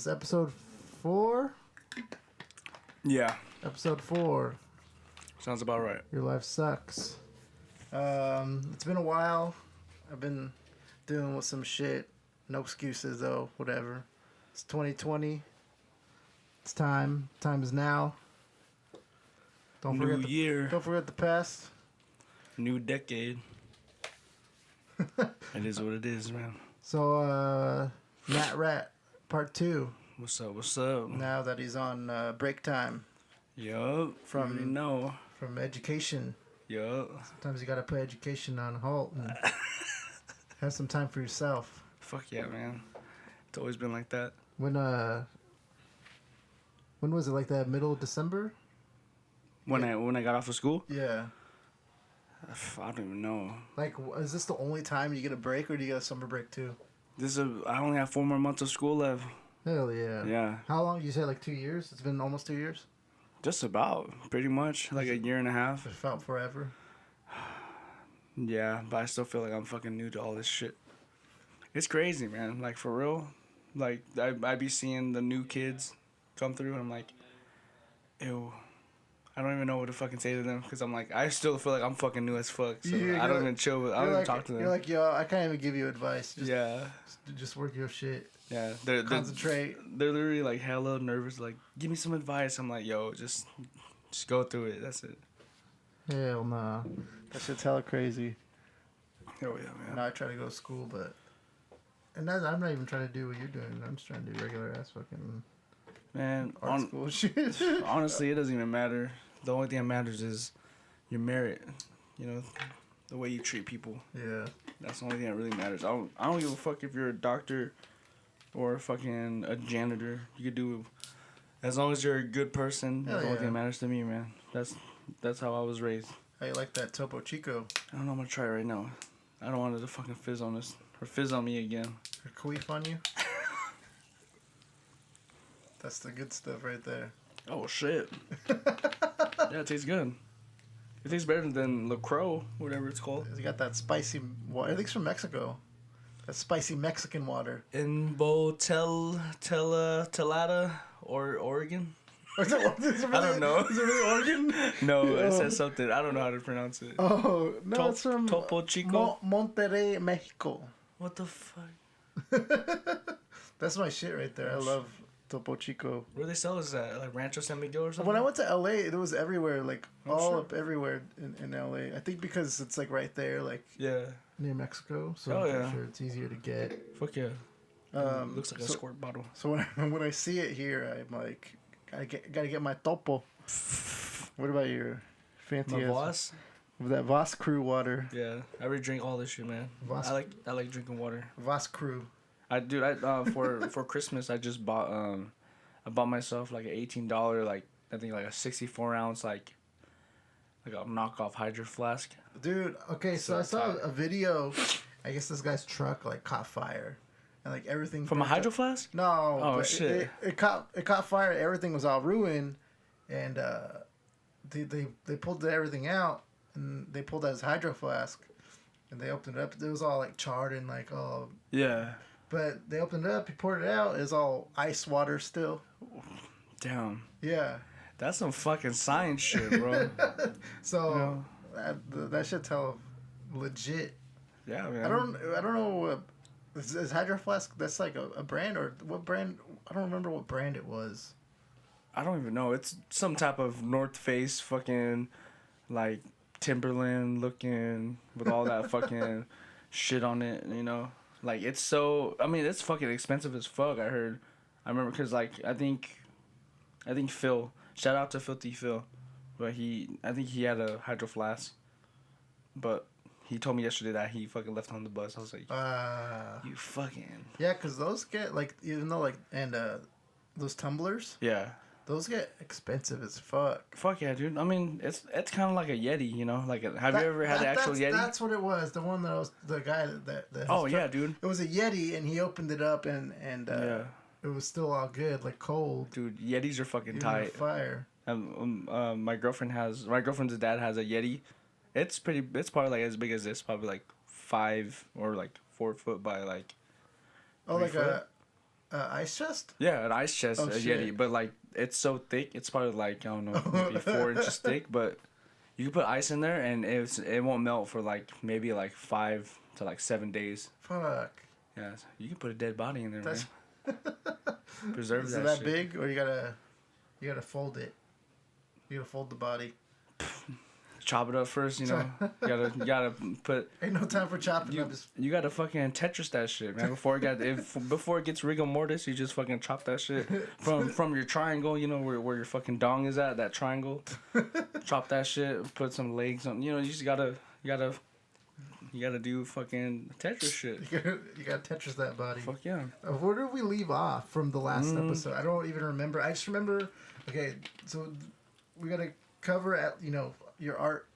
this episode 4? Yeah. Episode 4. Sounds about right. Your life sucks. It's been a while. I've been dealing with some shit. No excuses though. Whatever. It's 2020. It's time. Time is now. Don't New year. Don't forget the past. New decade. It is what it is, man. So, RATT Part 2. What's up? What's up? Now that he's on break time. Yup. From education. Yup. Sometimes you gotta put education on halt and have some time for yourself. Fuck yeah, man. It's always been like that. When was it, like that middle of December? When I got off of school? Yeah. I don't even know. Like, is this the only time you get a break, or do you get a summer break too? I only have 4 more months of school left. Hell yeah. Yeah. How long? You said like 2 years? It's been almost 2 years? Just about. Pretty much. Like a year and a half. It felt forever. Yeah, but I still feel like I'm fucking new to all this shit. It's crazy, man. Like, for real. Like, I be seeing the new kids come through, and I'm like, ew. I don't even know what to fucking say to them, because I'm like, I still feel like I'm fucking new as fuck. So I don't even chill with, I don't even talk to them. You're like, yo, I can't even give you advice. Just work your shit. Yeah. Concentrate. They're literally like hella nervous, like, give me some advice. I'm like, yo, just go through it. That's it. Hell nah. That shit's hella crazy. Oh yeah, man. Now I try to go to school, I'm not even trying to do what you're doing. I'm just trying to do regular ass fucking art school shit. Honestly, it doesn't even matter. The only thing that matters is your merit. You know, the way you treat people. Yeah. That's the only thing that really matters. I don't give a fuck if you're a doctor or fucking a janitor. You could do, as long as you're a good person. That's the only thing that matters to me, man. That's how I was raised. How you like that Topo Chico? I don't know. I'm gonna try it right now. I don't want it to fucking fizz on us or fizz on me again. Or queef on you? That's the good stuff right there. Oh shit. Yeah, it tastes good. It tastes better than LaCroix, whatever it's called. It's got that spicy water. I think it's from Mexico. That spicy Mexican water. In Telada or Oregon? Is it really, I don't know. Is it really Oregon? No, it says something. I don't know how to pronounce it. Oh, no, it's from Topo Chico? Monterrey, Mexico. What the fuck? That's my shit right there. I love Topo Chico. Where they sell is that? Like Rancho San Miguel or something? When I went to LA, it was everywhere, like up everywhere in LA. I think because it's like right there, like near Mexico, so I'm sure it's easier to get. Fuck yeah. Looks like a squirt bottle. So when I see it here, I'm like, gotta get my Topo. What about your fancy Voss? That Voss Crew water. Yeah, I already drink all this shit, man. I like drinking water. Voss Crew. For Christmas I just bought I bought myself like an $18 like I think like a 64 ounce like a knockoff Hydro flask. Dude, okay, so I saw a video. I guess this guy's truck like caught fire, and like everything from a Hydro flask. No. Oh shit! It caught fire. Everything was all ruined, and they pulled everything out, and they pulled out his Hydro flask, and they opened it up. It was all like charred and like all. Yeah. But they opened it up, he poured it out, it's all ice water still. Damn. Yeah. That's some fucking science shit, bro. So, that should tell legit. Yeah, man. I don't know, is Hydro Flask, that's like a brand, or what brand? I don't remember what brand it was. I don't even know. It's some type of North Face fucking, like, Timberland looking, with all that fucking shit on it, you know? Like, it's so... I mean, it's fucking expensive as fuck, I heard. I remember, because, like, I think Phil... Shout out to Filthy Phil. But I think he had a Hydro flask. But he told me yesterday that he fucking left on the bus. I was like, you fucking... Yeah, because those get, like, even though, like... And, those tumblers... Yeah. Those get expensive as fuck. Fuck yeah, dude. I mean, it's kind of like a Yeti, you know? Like, have you ever had the actual Yeti? That's what it was. The one that was the guy that oh, yeah, dude. It was a Yeti, and he opened it up, and it was still all good, like cold. Dude, Yetis are fucking tight. Fire. My girlfriend's dad has a Yeti. It's probably like as big as this, probably like 5 or like 4 foot by like. Oh, like foot. Ice chest? Yeah, an ice chest, Oh, a shit. Yeti, but like it's so thick, it's probably like I don't know, maybe 4 inches thick. But you can put ice in there and it won't melt for like maybe like 5 to 7 days. Fuck. Yeah, so you can put a dead body in there, That's man. Preserve Is that it that shit. big, or you gotta fold it? You gotta fold the body. Chop it up first, you know. you gotta put. Ain't no time for chopping up. Just You gotta fucking Tetris that shit, man. Before it gets rigor mortis, you just fucking chop that shit from your triangle. You know where your fucking dong is at, that triangle. Chop that shit. Put some legs on. You know, you just gotta do fucking Tetris shit. you gotta Tetris that body. Fuck yeah. Where did we leave off from the last episode? I don't even remember. I just remember. Okay, so we gotta cover at your art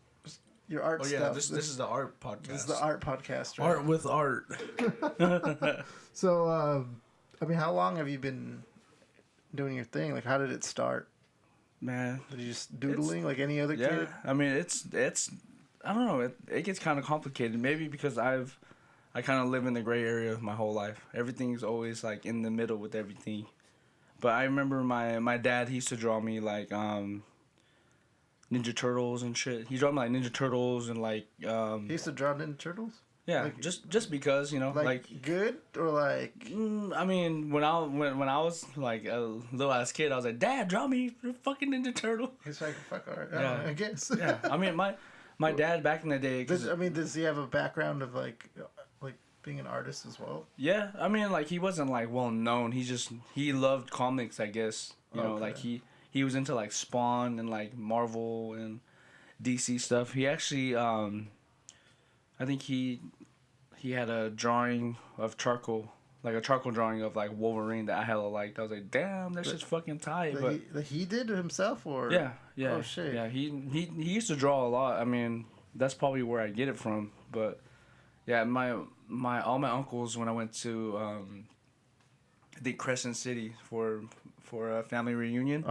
Oh yeah, stuff. this is the art podcast. This is the art podcast, right? Art with art. So, I mean, how long have you been doing your thing? Like, how did it start? Man, Did you just doodling like any other yeah. kid? I mean, it's I don't know. It gets kind of complicated. Maybe because I kind of live in the gray area my whole life. Everything's always like in the middle with everything. But I remember my dad, he used to draw me like Ninja Turtles and shit. He drew me like Ninja Turtles and like He used to draw Ninja Turtles. yeah, like- just because, you know, like good or like I mean, when I was like a little ass kid, I was like, Dad, draw me a fucking Ninja Turtle. he's like fuck art. Yeah. I guess. Yeah, I mean my dad back in the day. Does he have a background of like being an artist as well? Yeah, I mean, like, he wasn't, like, well-known. He loved comics, I guess. You know, Okay. like, he was into, like, Spawn and, like, Marvel and DC stuff. He actually, I think he had a drawing of charcoal, like, a charcoal drawing of, like, Wolverine that I hella liked. I was like, damn, that shit's fucking tight. That he did it himself, or Yeah. Oh, shit. Yeah, he used to draw a lot. I mean, that's probably where I get it from, but... Yeah, all my uncles, when I went to I think Crescent City for a family reunion,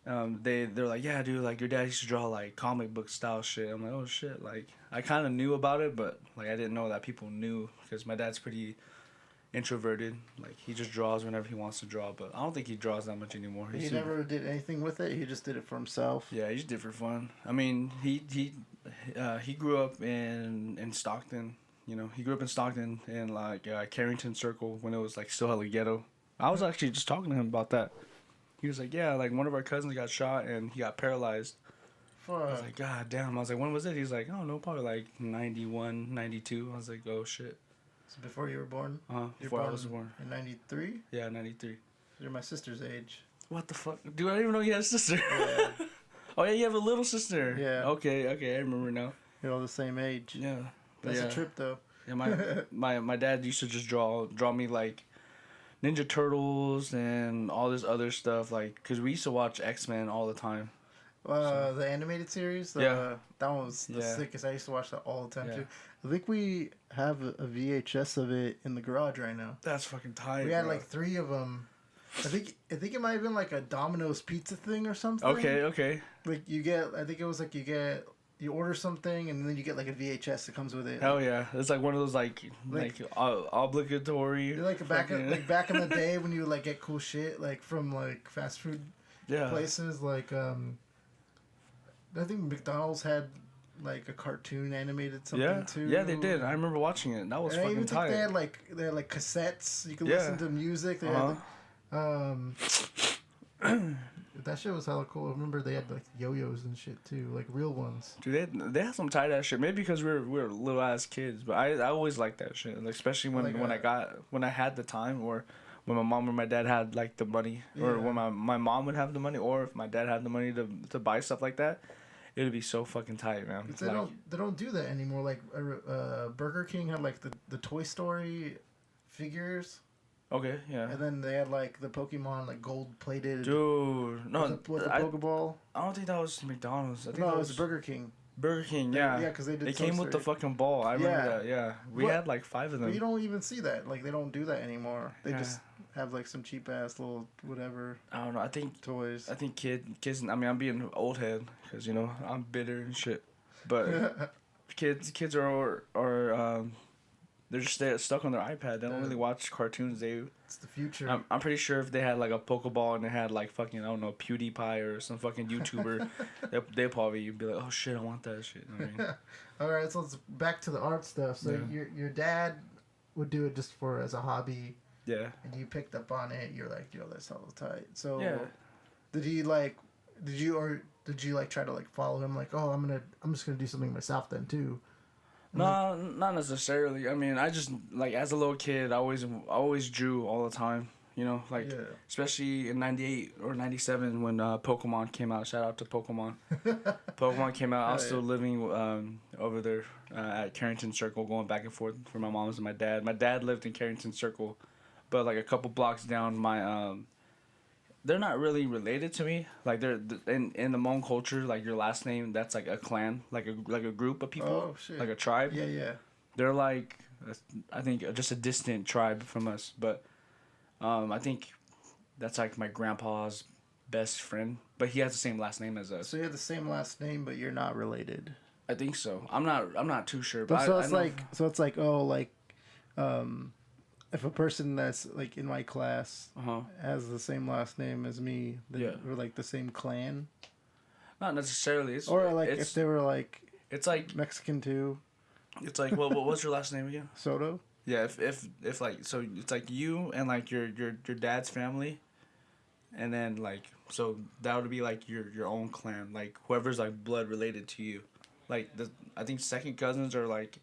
they're like, yeah, dude, like your dad used to draw like comic book style shit. I'm like, oh shit, like I kind of knew about it, but like I didn't know that people knew because my dad's pretty introverted. Like he just draws whenever he wants to draw, but I don't think he draws that much anymore. He never did anything with it. He just did it for himself. Yeah, he just did it for fun. I mean, he grew up in Stockton. You know, he grew up in Stockton in like Carrington Circle when it was like still hella ghetto. I was actually just talking to him about that. He was like, yeah, like one of our cousins got shot and he got paralyzed. I was like, God damn. I was like, when was it? He's like, I don't know, probably like 91, 92. I was like, oh shit. So before you were born? Before I was born. In 93? Yeah, 93. You're my sister's age. What the fuck? Dude, I didn't even know you had a sister. Yeah. Oh yeah, you have a little sister. Yeah. Okay, I remember now. You're all the same age. Yeah. That's a trip, though. Yeah, my dad used to just draw me like Ninja Turtles and all this other stuff, like, cause we used to watch X-Men all the time. The animated series. Yeah. That one was the sickest. I used to watch that all the time too. I think we have a VHS of it in the garage right now. That's fucking tight. We had like 3 of them. I think it might have been like a Domino's pizza thing or something. Okay. Like I think it was like you order something and then you get like a VHS that comes with it. Hell yeah, it's like one of those like obligatory. Like back in the day when you would like get cool shit like from like fast food places like I think McDonald's had like a cartoon animated something too. Yeah, they did. I remember watching it. That was and fucking I even tight. think they had like cassettes. You could listen to music. They had that shit was hella cool. I remember they had like yo-yos and shit too, like real ones. Dude, they had some tight ass shit. Maybe because we were little ass kids, but I always liked that shit. Like, especially when I had the time, or when my mom or my dad had like the money, or when my mom would have the money, or if my dad had the money to buy stuff like that. It'd be so fucking tight, man. They don't do that anymore. Like Burger King had like the Toy Story figures. Okay, yeah. And then they had like the Pokemon like gold plated. Dude, no, with the Pokeball. I don't think that was McDonald's. I think it was Burger King. Burger King, yeah. Yeah, because they came with the fucking ball. I remember that. Yeah, we had like 5 of them. But you don't even see that. Like they don't do that anymore. They just have like some cheap ass little whatever. I don't know. I think toys. I think kids. I mean, I'm being old head because I'm bitter and shit. But kids are they're just stuck on their iPad. They don't really watch cartoons. It's the future. I'm pretty sure if they had like a Pokeball and they had like fucking, I don't know, PewDiePie or some fucking YouTuber, they probably be like, oh shit, I want that shit. I mean, all right, so let's back to the art stuff. So your dad would do it just for as a hobby. Yeah. And you picked up on it. You're like, yo, that's hella tight. So yeah. did you like try to like follow him? Like, oh, I'm just gonna do something myself then too. No, not necessarily. I mean, I just like as a little kid, I always drew all the time. You know, like especially in '98 or '97 when Pokemon came out. Shout out to Pokemon. Pokemon came out. I was still living over there at Carrington Circle, going back and forth for my mom's and my dad. My dad lived in Carrington Circle, but like a couple blocks down, my they're not really related to me. Like they're in the Hmong culture, like your last name, that's like a clan, like a group of people, oh, shit. like a tribe. Yeah. They're like, I think just a distant tribe from us, but I think that's like my grandpa's best friend, but he has the same last name as us. So you have the same last name, but you're not related. I think so. I'm not too sure, but so it's like oh, like if a person that's like in my class has the same last name as me, then we're like the same clan. Not necessarily. If they were like, it's like Mexican too. It's like, well, what's your last name again? Soto. Yeah, if like, so it's like you and like your dad's family, and then like, so that would be like your own clan, like whoever's like blood related to you, like I think second cousins are like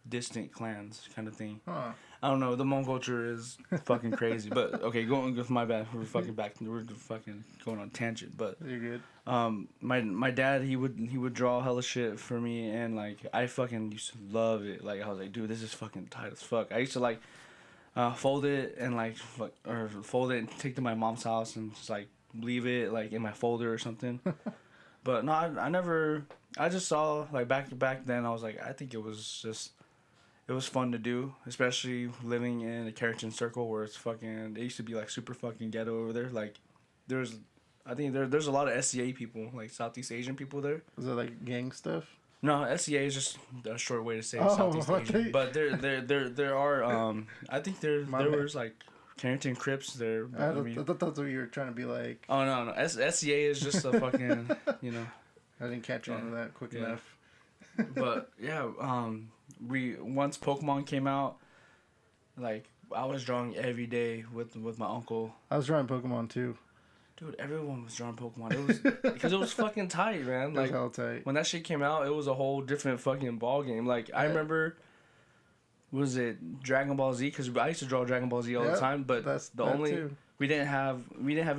distant clans kind of thing. Huh. I don't know. The Hmong culture is fucking crazy, but okay, my bad. We're fucking going on tangent, but you're good. My dad he would draw hella shit for me, and like I fucking used to love it. Like I was like, dude, this is fucking tight as fuck. I used to like fold it and fold it and take to my mom's house and just like leave it like in my folder or something. But no, I never. I just saw like back then. I was like, I think it was fun to do, especially living in a Carrington Circle where it's fucking. It used to be like super fucking ghetto over there. Like, there's a lot of SCA people, like Southeast Asian people there. Is it like gang stuff? No, SCA is just a short way to say Southeast Asian. But there are I think there was like Carrington Crips there. I thought that's what you were trying to be like. Oh no, SCA is just a fucking I didn't catch on to that quick enough. But yeah, once Pokemon came out, like I was drawing every day with my uncle. I was drawing Pokemon too. Dude, everyone was drawing Pokemon. It was because it was fucking tight, man. Like it was all tight. When that shit came out, it was a whole different fucking ball game. Like I remember, was it Dragon Ball Z? Because I used to draw Dragon Ball Z all the time, but we didn't have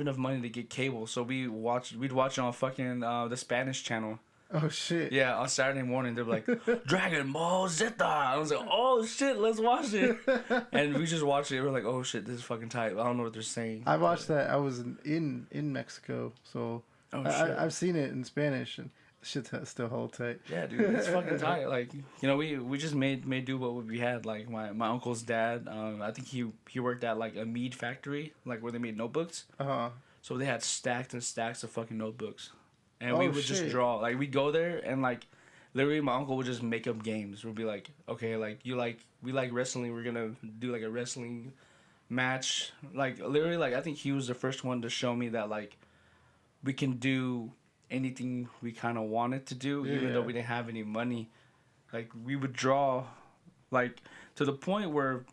enough money to get cable, so we'd watch it on fucking the Spanish channel. Oh shit! Yeah, on Saturday morning they're like Dragon Ball Zeta. I was like, oh shit, let's watch it. And we just watched it. We're like, oh shit, this is fucking tight. I don't know what they're saying. I watched that. I was in Mexico, so I've seen it in Spanish, and shit's still hold tight. Yeah, dude, it's fucking tight. Like we just made do what we had. Like my uncle's dad, I think he worked at like a mead factory, like where they made notebooks. So they had stacks and stacks of fucking notebooks. And we would just draw. Like, we'd go there, and, like, literally my uncle would just make up games. We'd be like, okay, like, we like wrestling. We're going to do, like, a wrestling match. Like, literally, like, I think he was the first one to show me that, like, we can do anything we kind of wanted to do, even though we didn't have any money. Like, we would draw, like, to the point where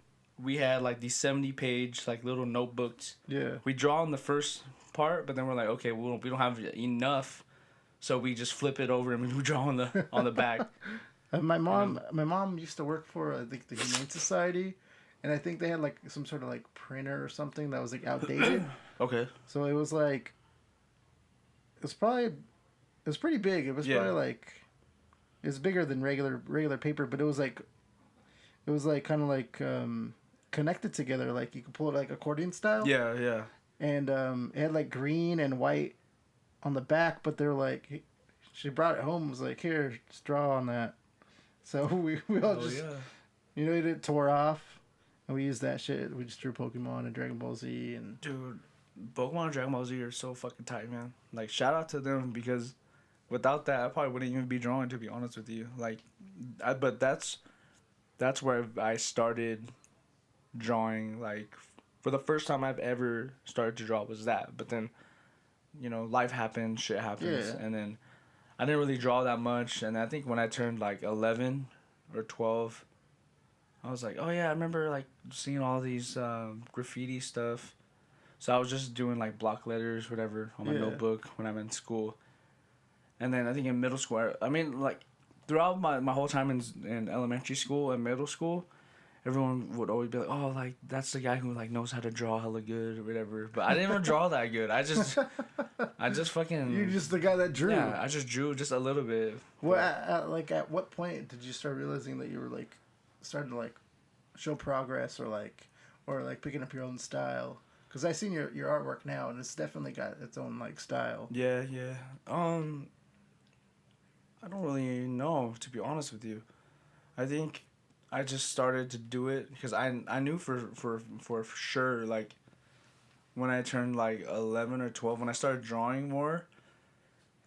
we had, like, these 70-page, like, little notebooks. Yeah. We draw on the first part, but then we're like, okay, we don't have enough. So we just flip it over and we draw on the back. My mom used to work for I think the Humane Society, and I think they had like some sort of like printer or something that was like outdated. Okay. So it was like, it was pretty big. It was probably like, it was bigger than regular paper, but it was like kind of like connected together. Like you could pull it like accordion style. Yeah. And it had like green and white on the back, but they're like, she brought it home and was like, here, just draw on that. So we all it tore off, and we used that shit. We just drew Pokemon and Dragon Ball Z. And dude, Pokemon and Dragon Ball Z are so fucking tight, man. Like, shout out to them, because without that, I probably wouldn't even be drawing, to be honest with you. Like, but that's that's where I started drawing. Like, for the first time I've ever started to draw was that. But then, life happens, shit happens, Yeah. and then I didn't really draw that much. And I think when I turned like 11 or 12, I was like, oh yeah, I remember like seeing all these graffiti stuff. So I was just doing like block letters, whatever, on my notebook when I'm in school. And then I think in middle school, I mean, like, throughout my whole time in elementary school and middle school, everyone would always be like, oh, like, that's the guy who, like, knows how to draw hella good or whatever. But I didn't even draw that good. I just fucking... You're just the guy that drew. Yeah, I just drew just a little bit. Well, at what point did you start realizing that you were, like, starting to, like, show progress or picking up your own style? Because I seen your artwork now, and it's definitely got its own, like, style. Yeah. I don't really know, to be honest with you. I think I just started to do it because I knew for sure, like, when I turned like 11 or 12, when I started drawing more,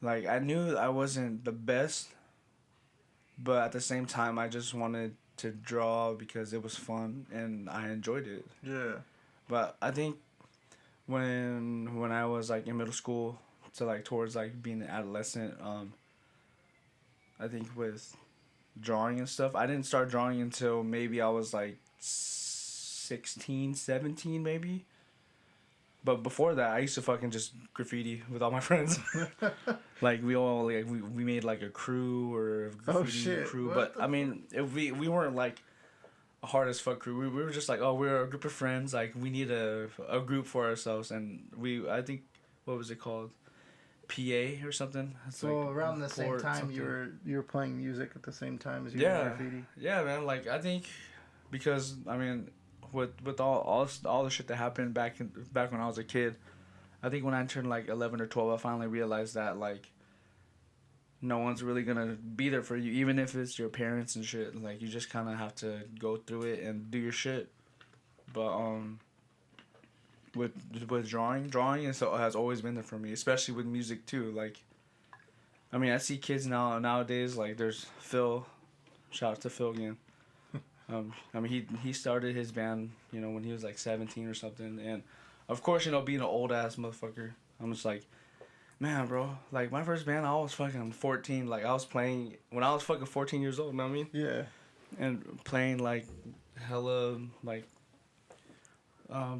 like, I knew I wasn't the best, but at the same time I just wanted to draw because it was fun and I enjoyed it. Yeah. But I think when I was like in middle school to like towards like being an adolescent, I think with drawing and stuff, I didn't start drawing until maybe I was like 16, 17 maybe. But before that, I used to fucking just graffiti with all my friends. Like, we all, like, we made, like, a crew or a graffiti crew. What but, I mean, we weren't, like, a hard as fuck crew. We were just like, oh, we're a group of friends. Like, we need a group for ourselves. And I think, what was it called? PA or something? It's so like around the same time something. you were playing music at the same time as you were graffiti? Yeah, man. Like, I think because, I mean, with all the shit that happened back when I was a kid, I think when I turned like 11 or 12, I finally realized that, like, no one's really gonna be there for you, even if it's your parents and shit. Like, you just kind of have to go through it and do your shit. But with drawing has always been there for me, especially with music too. Like, I mean, I see kids nowadays, like, there's Phil. Shout out to Phil again. I mean, he started his band, when he was like 17 or something, and of course, being an old ass motherfucker, I'm just like, man, bro, like, my first band, I was fucking 14, like, I was playing when I was fucking 14 years old, you know what I mean? Yeah. And playing like hella like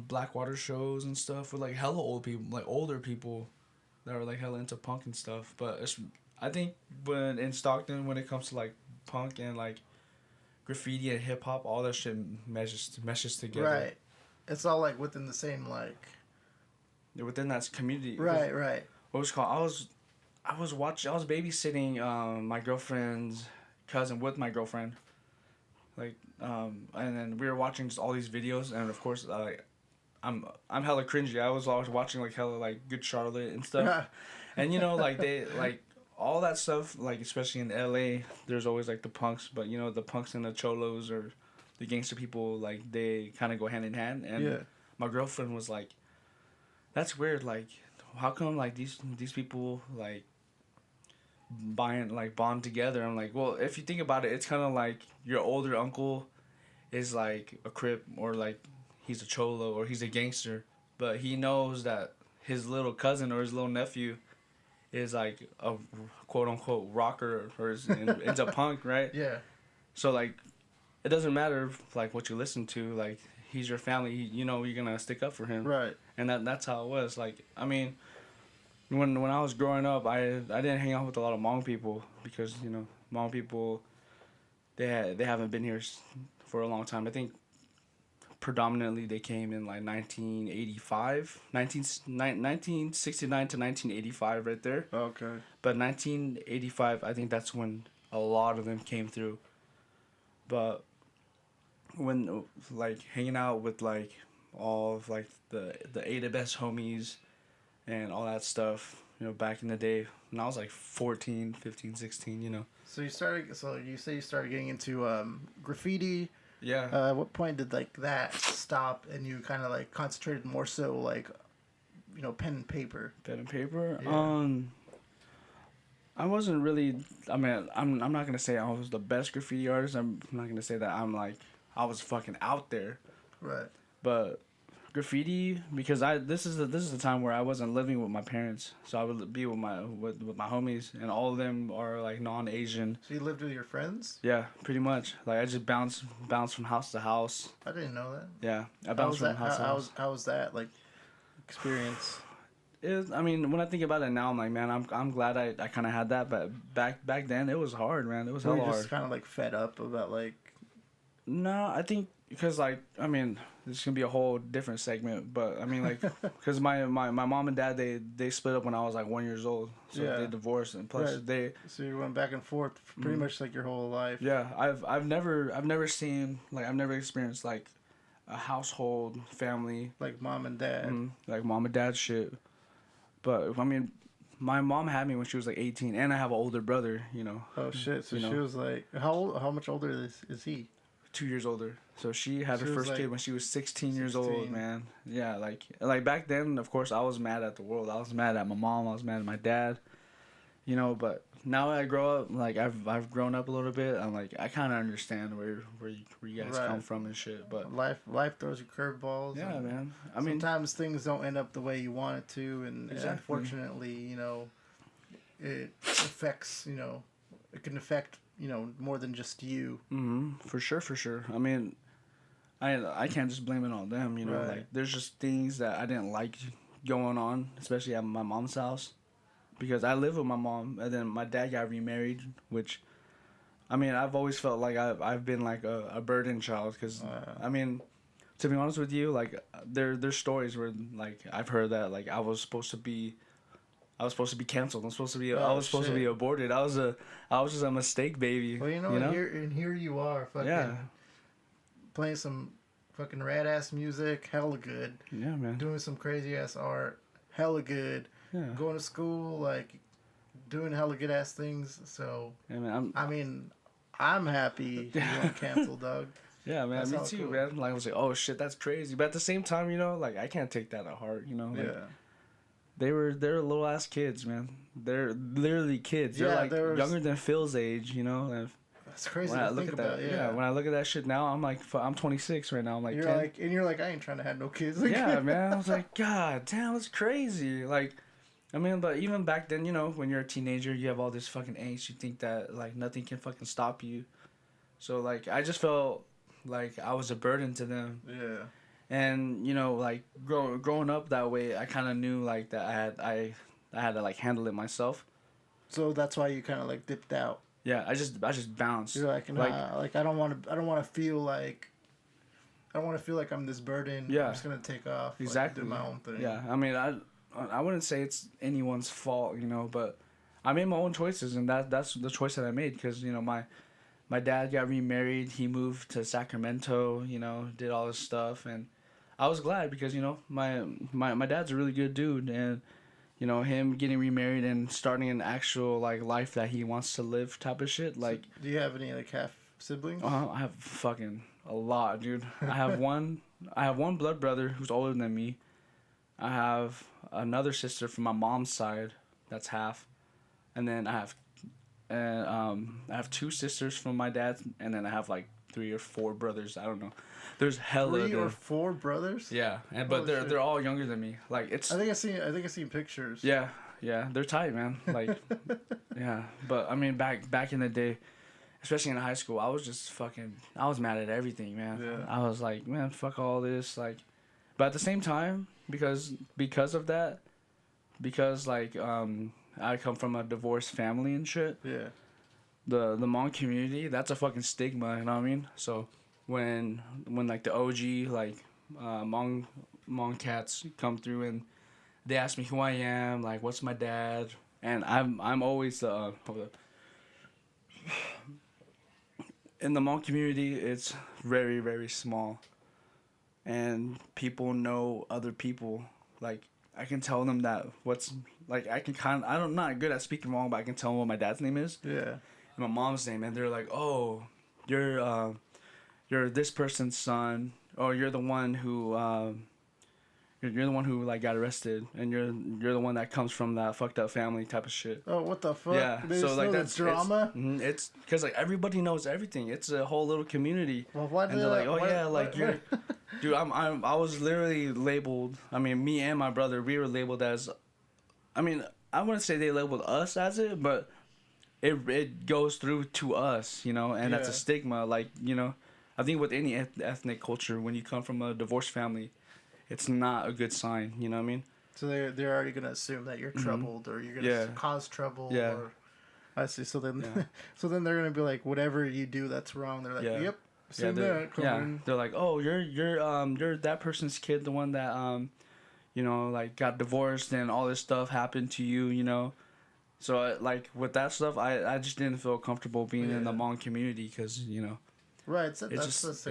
Blackwater shows and stuff with like hella old people, like older people that were like hella into punk and stuff. But I think when in Stockton, when it comes to like punk and like graffiti and hip hop, all that shit meshes together. Right. It's all like within the same like. Within that community. Right. Right. What was it called? I was babysitting my girlfriend's cousin with my girlfriend. Like, and then we were watching just all these videos, and of course, I'm hella cringy. I was always watching like hella like Good Charlotte and stuff, and like they like all that stuff. Like, especially in LA, there's always like the punks, but the punks and the cholos or the gangster people, like, they kind of go hand in hand. And my girlfriend was like, "That's weird. Like, how come like these people like bond together?" I'm like, well, if you think about it, it's kind of like your older uncle is like a Crip, or like he's a cholo, or he's a gangster, but he knows that his little cousin or his little nephew is like a quote unquote rocker or is into punk, right? Yeah. So like, it doesn't matter like what you listen to, like, he's your family, you're gonna stick up for him, right? And that's how it was. Like, I mean, when I was growing up, I didn't hang out with a lot of Hmong people because Hmong people, they haven't been here for a long time. I think predominantly they came in like 1969 to 1985 right there. Okay. But 1985, I think that's when a lot of them came through. But when like hanging out with like all of like the Ada best homies and all that stuff, back in the day when I was like 14, 15, 16, So you say you started getting into graffiti. Yeah. At what point did like that stop and you kind of like concentrated more so like, pen and paper? Pen and paper? Yeah. I wasn't really. I mean, I'm not gonna say I was the best graffiti artist. I'm not gonna say that I'm like I was fucking out there. Right. But graffiti, because this is the time where I wasn't living with my parents, so I would be with my homies, and all of them are like non-Asian. So you lived with your friends? Yeah, pretty much. Like I just bounce from house to house. I didn't know that. Yeah, I How bounced was from that? house to house. How was that like experience? I mean, when I think about it now, I'm like, man, I'm glad I kind of had that, but back then it was hard, man. It was Were hella you hard. just kind of like fed up about like? No, I think because like I mean, this is gonna be a whole different segment, but I mean like because my mom and dad they split up when I was like 1 year old, so Yeah. they divorced, and plus Right. they So you went back and forth pretty much like your whole life. yeah I've never seen like I've never experienced like a household family Like mom and dad. like mom and dad shit, but I mean my mom had me when she was like 18, and I have an older brother, you know. Oh shit! So You she know. was like, how old? How much older is he? 2 years older. So she had She her was, first like, kid when she was 16 years old, 16. man. Yeah, like back then, of course, I was mad at the world. I was mad at my mom. I was mad at my dad. You know, but now I grow up, like I've grown up a little bit. I'm like I kind of understand where you guys Right. come from and shit. But Life throws you curveballs. yeah, and man. I mean, sometimes things don't end up the way you want it to, and Exactly. unfortunately, it affects. It can affect more than just you. for sure. I mean, I can't just blame it on them. You know, Right. like there's just things that I didn't like going on, especially at my mom's house, because I live with my mom, and then my dad got remarried, which, I mean, I've always felt like I've been like a burden child, because I mean, to be honest with you, like there's stories where like I've heard that like I was supposed to be canceled. I was supposed to be shit. aborted. I was just a mistake baby. Well, here you are, fucking Yeah. playing some fucking rad ass music, hella good. Yeah, man. Doing some crazy ass art, hella good. Yeah. Going to school, like doing hella good ass things. So Yeah, man. I'm happy you weren't canceled, dog. Yeah, man. That's Me all too, cool. man. Like I was like, oh shit, that's crazy. But at the same time, like I can't take that at heart. Like, Yeah. they're little ass kids, man. They're literally kids. They're Yeah, like there was- younger than Phil's age, And That's crazy when to I look think at about. that, Yeah. when I look at that shit now, I'm like, I'm 26 right now. I'm like, You're 10. like, I ain't trying to have no kids. Like, Yeah, man. I was like, God damn, it's crazy. Like, I mean, but even back then, when you're a teenager, you have all this fucking angst. You think that like nothing can fucking stop you. So like, I just felt like I was a burden to them. Yeah. And like growing up that way, I kind of knew like that I had to like handle it myself. So that's why you kind of like dipped out. Yeah, I just bounced. You're like, nah, like I don't want to feel like. I don't want to feel like I'm this burden. Yeah. I'm just gonna take off. Exactly. Like, do my own thing. Yeah, I mean, I wouldn't say it's anyone's fault, but I made my own choices, and that's the choice that I made, because my dad got remarried. He moved to Sacramento. Did all this stuff, and I was glad because my dad's a really good dude, and him getting remarried and starting an actual like life that he wants to live type of shit. Like, Do you have any like half siblings? I have fucking a lot, dude. I have one blood brother who's older than me. I have another sister from my mom's side that's half, and then I have two sisters from my dad, and then I have like 3 or 4 brothers. I don't know. There's hella. 3 or 4 brothers? Yeah, but Holy shit. they're all younger than me. Like it's. I think I seen pictures. Yeah, they're tight, man. Like, yeah, but I mean, back in the day, especially in high school, I was mad at everything, man. Yeah. I was like, man, fuck all this, like, but at the same time, because of that, because like I come from a divorced family and shit. Yeah. The Hmong community, that's a fucking stigma, you know what I mean? So when like the OG like Hmong cats come through and they ask me who I am, like what's my dad, and I'm always in the Hmong community, it's very, very small, and people know other people. Like I can tell them that I'm not good at speaking Hmong, but I can tell them what my dad's name is. Yeah. My mom's name, and they're like, oh, you're this person's son, or you're the one who you're the one who like got arrested, and you're the one that comes from that fucked up family type of shit. Oh, what the fuck? Yeah, They so just like know the that's drama. It's because like everybody knows everything. It's a whole little community. Well, why And they're like, oh yeah, like you're, dude. I was literally labeled. I mean, me and my brother, we were labeled as. I mean, I wouldn't say they labeled us as it, but it goes through to us, you know, and that's a stigma. Like, you know, I think with any ethnic culture, when you come from a divorced family, it's not a good sign. You know what I mean? So they're already gonna assume that you're troubled or you're gonna cause trouble. Yeah. Or, I see. So then, so then they're gonna be like, whatever you do that's wrong. They're like, yep, assume that. They're like, oh, you're that person's kid, the one that you know, like got divorced and all this stuff happened to you, you know. So like with that stuff, I just didn't feel comfortable being in the Hmong community because you know. Right. It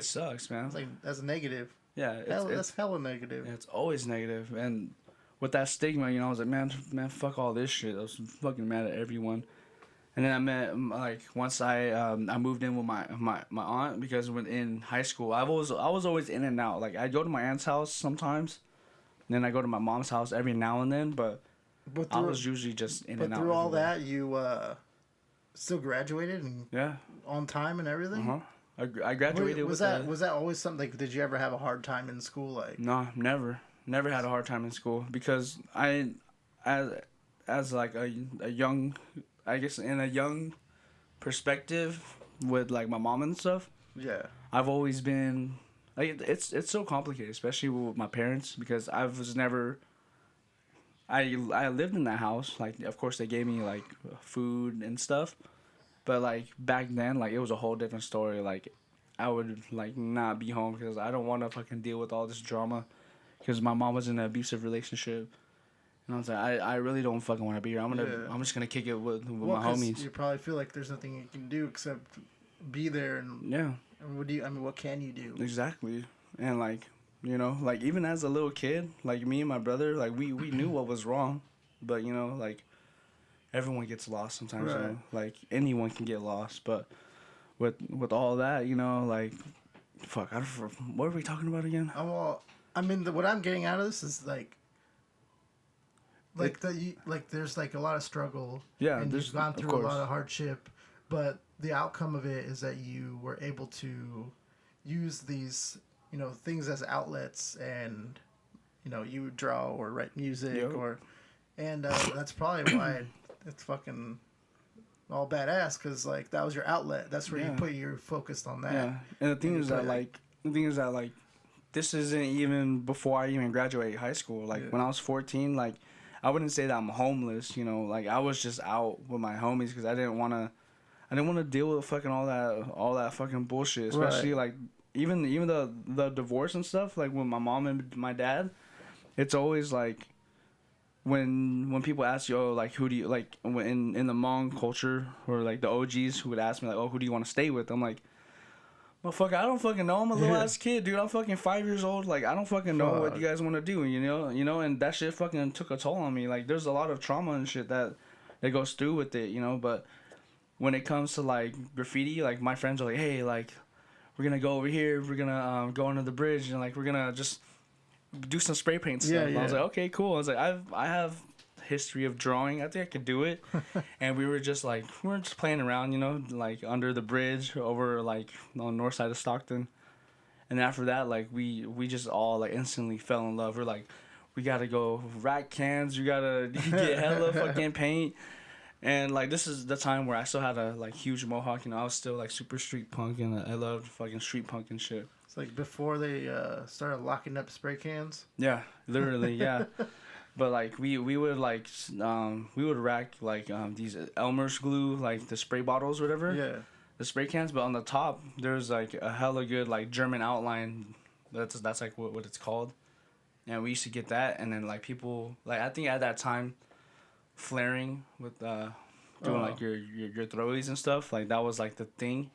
sucks, man. It's like that's negative. Yeah, that's hella negative. It's always negative, and with that stigma, you know, I was like, man, fuck all this shit. I was fucking mad at everyone. And then I met, like, once I moved in with my aunt, because when in high school, I was always in and out. Like, I'd go to my aunt's house sometimes, and then I go to my mom's house every now and then, but I was usually just in and out. But through all that, you still graduated and on time and everything? Uh-huh. I graduated was that always something, like, did you ever have a hard time in school? Like, no, never had a hard time in school, because as like a young, I guess in a young perspective with like my mom and stuff. Yeah. I've always been like it's so complicated, especially with my parents, because I lived in that house. Like, of course they gave me like food and stuff, but like back then, like it was a whole different story. Like I would like not be home because I don't want to fucking deal with all this drama, because my mom was in an abusive relationship. And I was like, I really don't fucking want to be here. I'm just gonna kick it with my homies. You probably feel like there's nothing you can do except be there and and what can you do? Exactly. And like, you know, like even as a little kid, like me and my brother, like we knew what was wrong, but you know, like everyone gets lost sometimes. Right. You know? Like anyone can get lost, but with all that, you know, like fuck, what are we talking about again? Well, I mean, what I'm getting out of this is like there's like a lot of struggle. Yeah, and you've gone through a lot of hardship, but the outcome of it is that you were able to use these, you know, things as outlets, and you know, you draw or write music and that's probably why it's fucking all badass, because like that was your outlet. That's where you put your focus on that. Yeah, and the thing is that this isn't even before I even graduated high school. Like when I was 14, like I wouldn't say that I'm homeless, you know. Like I was just out with my homies because I didn't want to deal with fucking all that fucking bullshit. Especially like even the divorce and stuff. Like with my mom and my dad, it's always like when people ask you, oh, like who do you like in the Hmong culture, or like the OGs who would ask me like, oh, who do you want to stay with? I'm like, well, fuck, I don't fucking know. I'm a little ass kid, dude. I'm fucking 5 years old. Like, I don't fucking know what you guys want to do, you know? And that shit fucking took a toll on me. Like, there's a lot of trauma and shit that goes through with it, you know? But when it comes to, like, graffiti, like, my friends are like, hey, like, we're gonna go over here. We're gonna go under the bridge, and, like, we're gonna just do some spray paint stuff. And I was like, okay, cool. I was like, I have history of drawing. I think I could do it. And we were just playing around, you know, like under the bridge over like on the north side of Stockton. And after that, like we just all like instantly fell in love. We're like, we gotta go rack cans, you gotta get hella fucking paint. And like this is the time where I still had a like huge mohawk, you know. I was still like super street punk, and I loved fucking street punk and shit. It's like before they started locking up spray cans. Yeah, literally, yeah. But like we would like we would rack like these Elmer's glue, like the spray bottles or whatever. Yeah. The spray cans, but on the top there's like a hella good like German outline. That's like what it's called. And we used to get that, and then like people like I think at that time, flaring with doing like your throwies and stuff, like that was like the thing.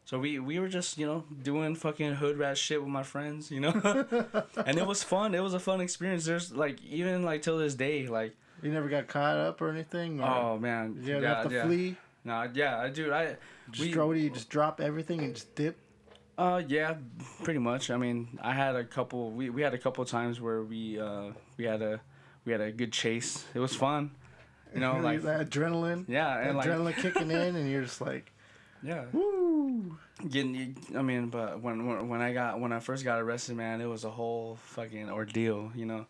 So we were just, you know, doing fucking hood rat shit with my friends, you know? And it was fun. It was a fun experience. There's, like, even, like, till this day, like... You never got caught up or anything? Or oh, man. Did you ever have to flee? No, yeah, dude, you just drop everything and just dip? Yeah, pretty much. I mean, I had a couple. We had a couple times where we had a good chase. It was fun, you know, like that adrenaline. yeah, That and like adrenaline kicking in, and you're just like, yeah, woo. I mean, but when I first got arrested, man, it was a whole fucking ordeal. You know,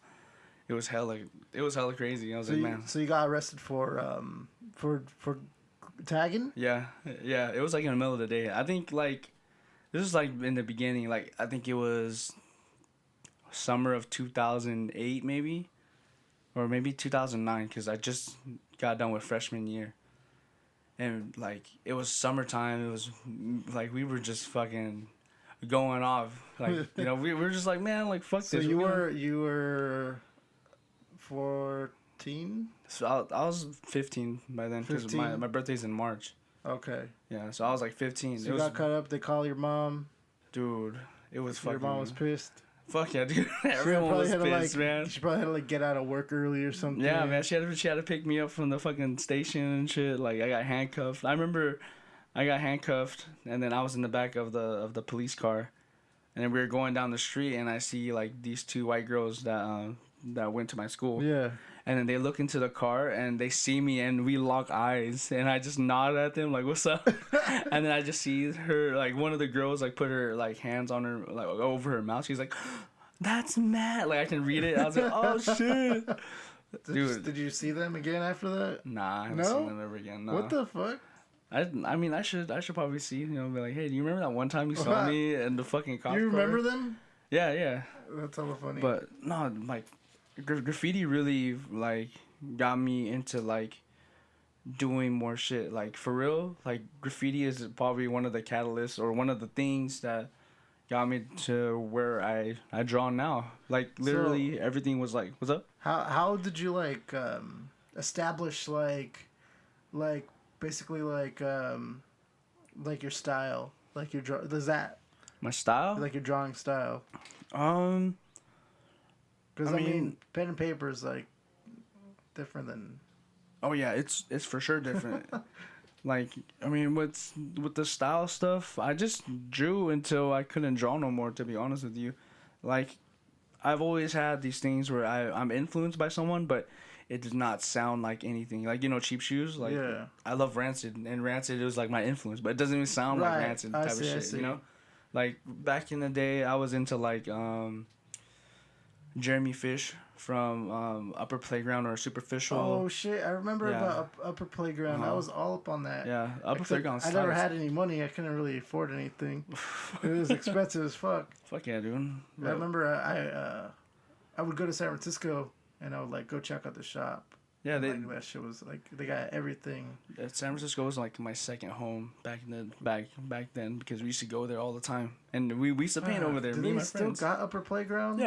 it was hella crazy. I was So like, you, man, so you got arrested for tagging? yeah, yeah. It was like in the middle of the day. I think like this was like in the beginning. Like I think it was summer of 2008, maybe, or maybe 2009, because I just got done with freshman year. And like it was summertime, it was like we were just fucking going off. Like you know, we were just like, man, like fuck So this. you were 14? So I was 15 by then because 15? my birthday's in March. Okay. Yeah, so I was like 15. So it you was, got caught up. They call your mom. dude. It was fucking. Your mom was pissed. Fuck yeah, dude. She Everyone probably was had to, pissed, like, man. She probably had to like get out of work early or something. Yeah, man. She had to pick me up from the fucking station and shit. Like I got handcuffed. I remember, I got handcuffed, and then I was in the back of the police car, and then we were going down the street, and I see like these two white girls that went to my school. Yeah. And then they look into the car and they see me and we lock eyes and I just nod at them like what's up, and then I just see her like one of the girls like put her like hands on her like over her mouth. She's like, "That's Matt." Like I can read it. I was like, "Oh shit." Dude, Did you see them again after that? nah, I haven't No? seen them ever again. Nah. What the fuck? I mean I should probably see, you know, be like, "Hey, do you remember that one time you saw me in the fucking cop car?" You remember them? Yeah, yeah. That's hella funny. But no, like graffiti really like got me into like doing more shit. Like for real, like graffiti is probably one of the catalysts or one of the things that got me to where I draw now. Like literally everything was like, what's up? How did you like establish like basically like your style, like your does that My style? like your drawing style? Because I mean, pen and paper is like different than. Oh yeah, it's for sure different. Like I mean, with the style stuff, I just drew until I couldn't draw no more. To be honest with you, like I've always had these things where I'm influenced by someone, but it does not sound like anything. Like, you know, Cheap Shoes. Like Yeah. I love Rancid, and Rancid was like my influence, but it doesn't even sound like Rancid type of shit. You know, like back in the day, I was into like Jeremy Fish from Upper Playground or Superficial. Oh shit! I remember about Upper Playground. I was all up on that. Yeah, Upper Playground. I never had any money. I couldn't really afford anything. It was expensive as fuck. Fuck yeah, dude. I remember I would go to San Francisco and I would like go check out the shop. Yeah, like, that shit was like they got everything. San Francisco was like my second home back then because we used to go there all the time, and we used to paint over there. Do me and they my still friends. got Upper Playground?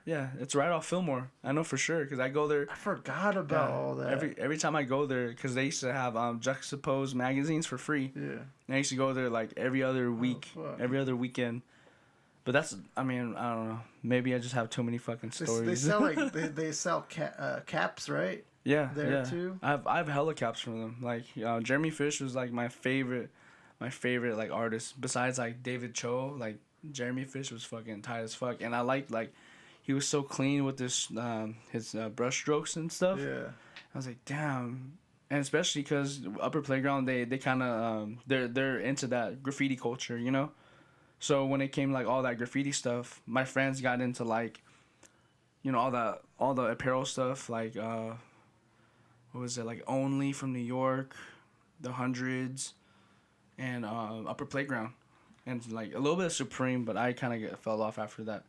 Yeah, it's right off Fillmore. I know for sure because I go there. I forgot about all that. Every time I go there, because they used to have Juxtaposed magazines for free. Yeah. And I used to go there like every other week, every other weekend. But that's, I mean, I don't know. Maybe I just have too many fucking stories. They sell like they sell caps, right? Yeah, there too. I have hella caps from them. Like Jeremy Fish was like my favorite like artist besides like David Cho. Like Jeremy Fish was fucking tight as fuck, and I liked like he was so clean with his brush strokes and stuff. Yeah, I was like, damn. And especially because Upper Playground, they kind of they're into that graffiti culture, you know. So when it came like all that graffiti stuff, my friends got into like, you know, all the apparel stuff like what was it, like Only from New York, the Hundreds, and Upper Playground, and like a little bit of Supreme, but I kind of fell off after that.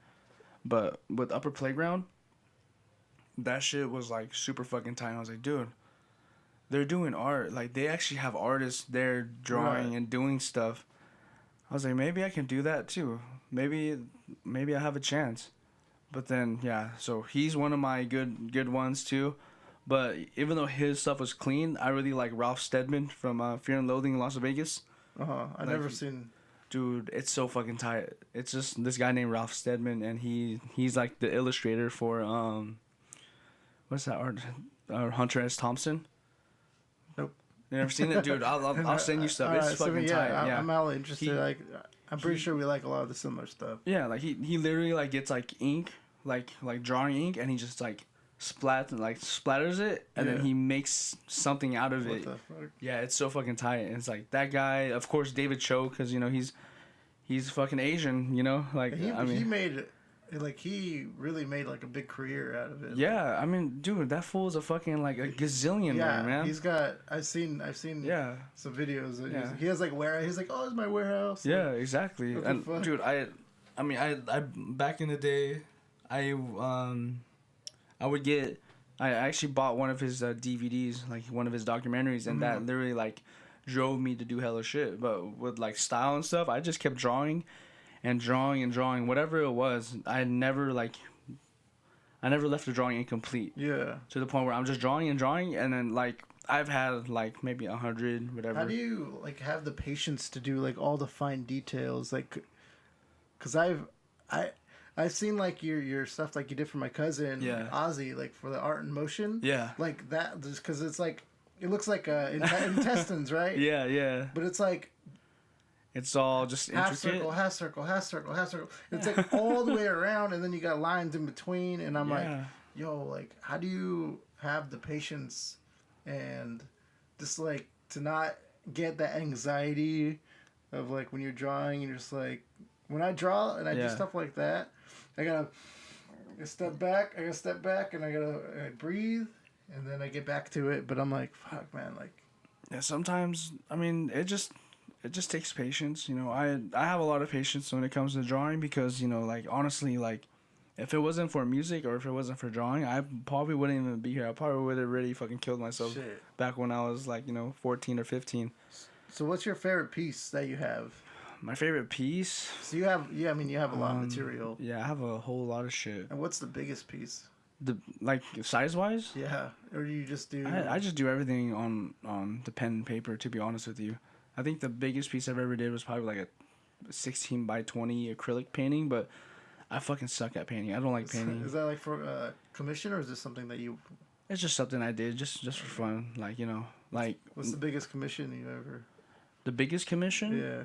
But with Upper Playground, that shit was like super fucking tight. I was like, dude, they're doing art. Like they actually have artists there drawing and doing stuff. I was like, maybe I can do that too. Maybe I have a chance. But then yeah, so he's one of my good ones too. But even though his stuff was clean, I really like Ralph Steadman from Fear and Loathing in Las Vegas. I've never seen. Dude, it's so fucking tight. It's just this guy named Ralph Steadman, and he's like the illustrator for what's that art? Hunter S. Thompson. Nope. You never seen it, dude? I'll send you stuff. It's fucking tight. Yeah, I'm all interested. I'm pretty sure we like a lot of the similar stuff. Yeah, like he literally like gets like ink, like drawing ink, and he just like splatters it, and then he makes something out of it. What the fuck? Yeah, it's so fucking tight. And it's like that guy, of course, David Cho, because he's fucking Asian, like He made like he really made like a big career out of it. Yeah, I mean, dude, that fool's a fucking like a gazillionaire, man. He's got. I've seen some videos. He has like warehouse. He's like, oh, it's my warehouse. Yeah, exactly. And dude, I back in the day, I actually bought one of his DVDs, like one of his documentaries, and that literally like drove me to do hella shit. But with like style and stuff, I just kept drawing and drawing, whatever it was. I never left the drawing incomplete. Yeah. To the point where I'm just drawing, and then like I've had like maybe 100, whatever. How do you like have the patience to do like all the fine details, like? Cause I've seen like your stuff like you did for my cousin Ozzy, like for the art in motion. Yeah. Like that, just because it's like it looks like intestines, right? Yeah. But it's like it's all just half intricate. half circle. It's like all the way around, and then you got lines in between. And I'm like, yo, like how do you have the patience and just like to not get that anxiety of like when you're drawing and you're just like. When I draw and I do stuff like that, I gotta step back, and I gotta breathe, and then I get back to it. But I'm like, fuck, man, like. Yeah, sometimes, I mean, it just takes patience, I have a lot of patience when it comes to drawing because, like, honestly, like, if it wasn't for music or if it wasn't for drawing, I probably wouldn't even be here. I probably would have really fucking killed myself back when I was, like, 14 or 15. So what's your favorite piece that you have? My favorite piece. So you have, you have a lot of material. Yeah, I have a whole lot of shit. And what's the biggest piece? Like size wise? Yeah, or do you just do? I just do everything on the pen and paper. To be honest with you, I think the biggest piece I've ever did was probably like a 16 by 20 acrylic painting. But I fucking suck at painting. I don't like painting. Is that like for commission or is this something that you? It's just something I did just for fun. Like like. What's the biggest commission you ever? The biggest commission? Yeah.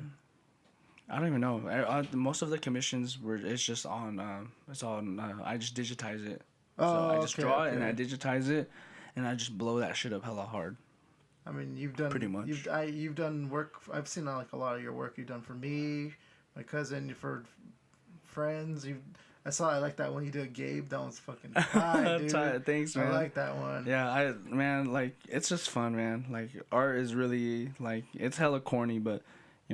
I don't even know. Most of the commissions it's just on. I just digitize it. Oh, so I just draw it and I digitize it, and I just blow that shit up hella hard. I mean, you've done pretty much. You've done work. I've seen like a lot of your work you've done for me, my cousin, for friends. I like that one you did, Gabe. That one's fucking high, dude. Thanks, man. I like that one. Yeah, like it's just fun, man. Like art is really like it's hella corny, but.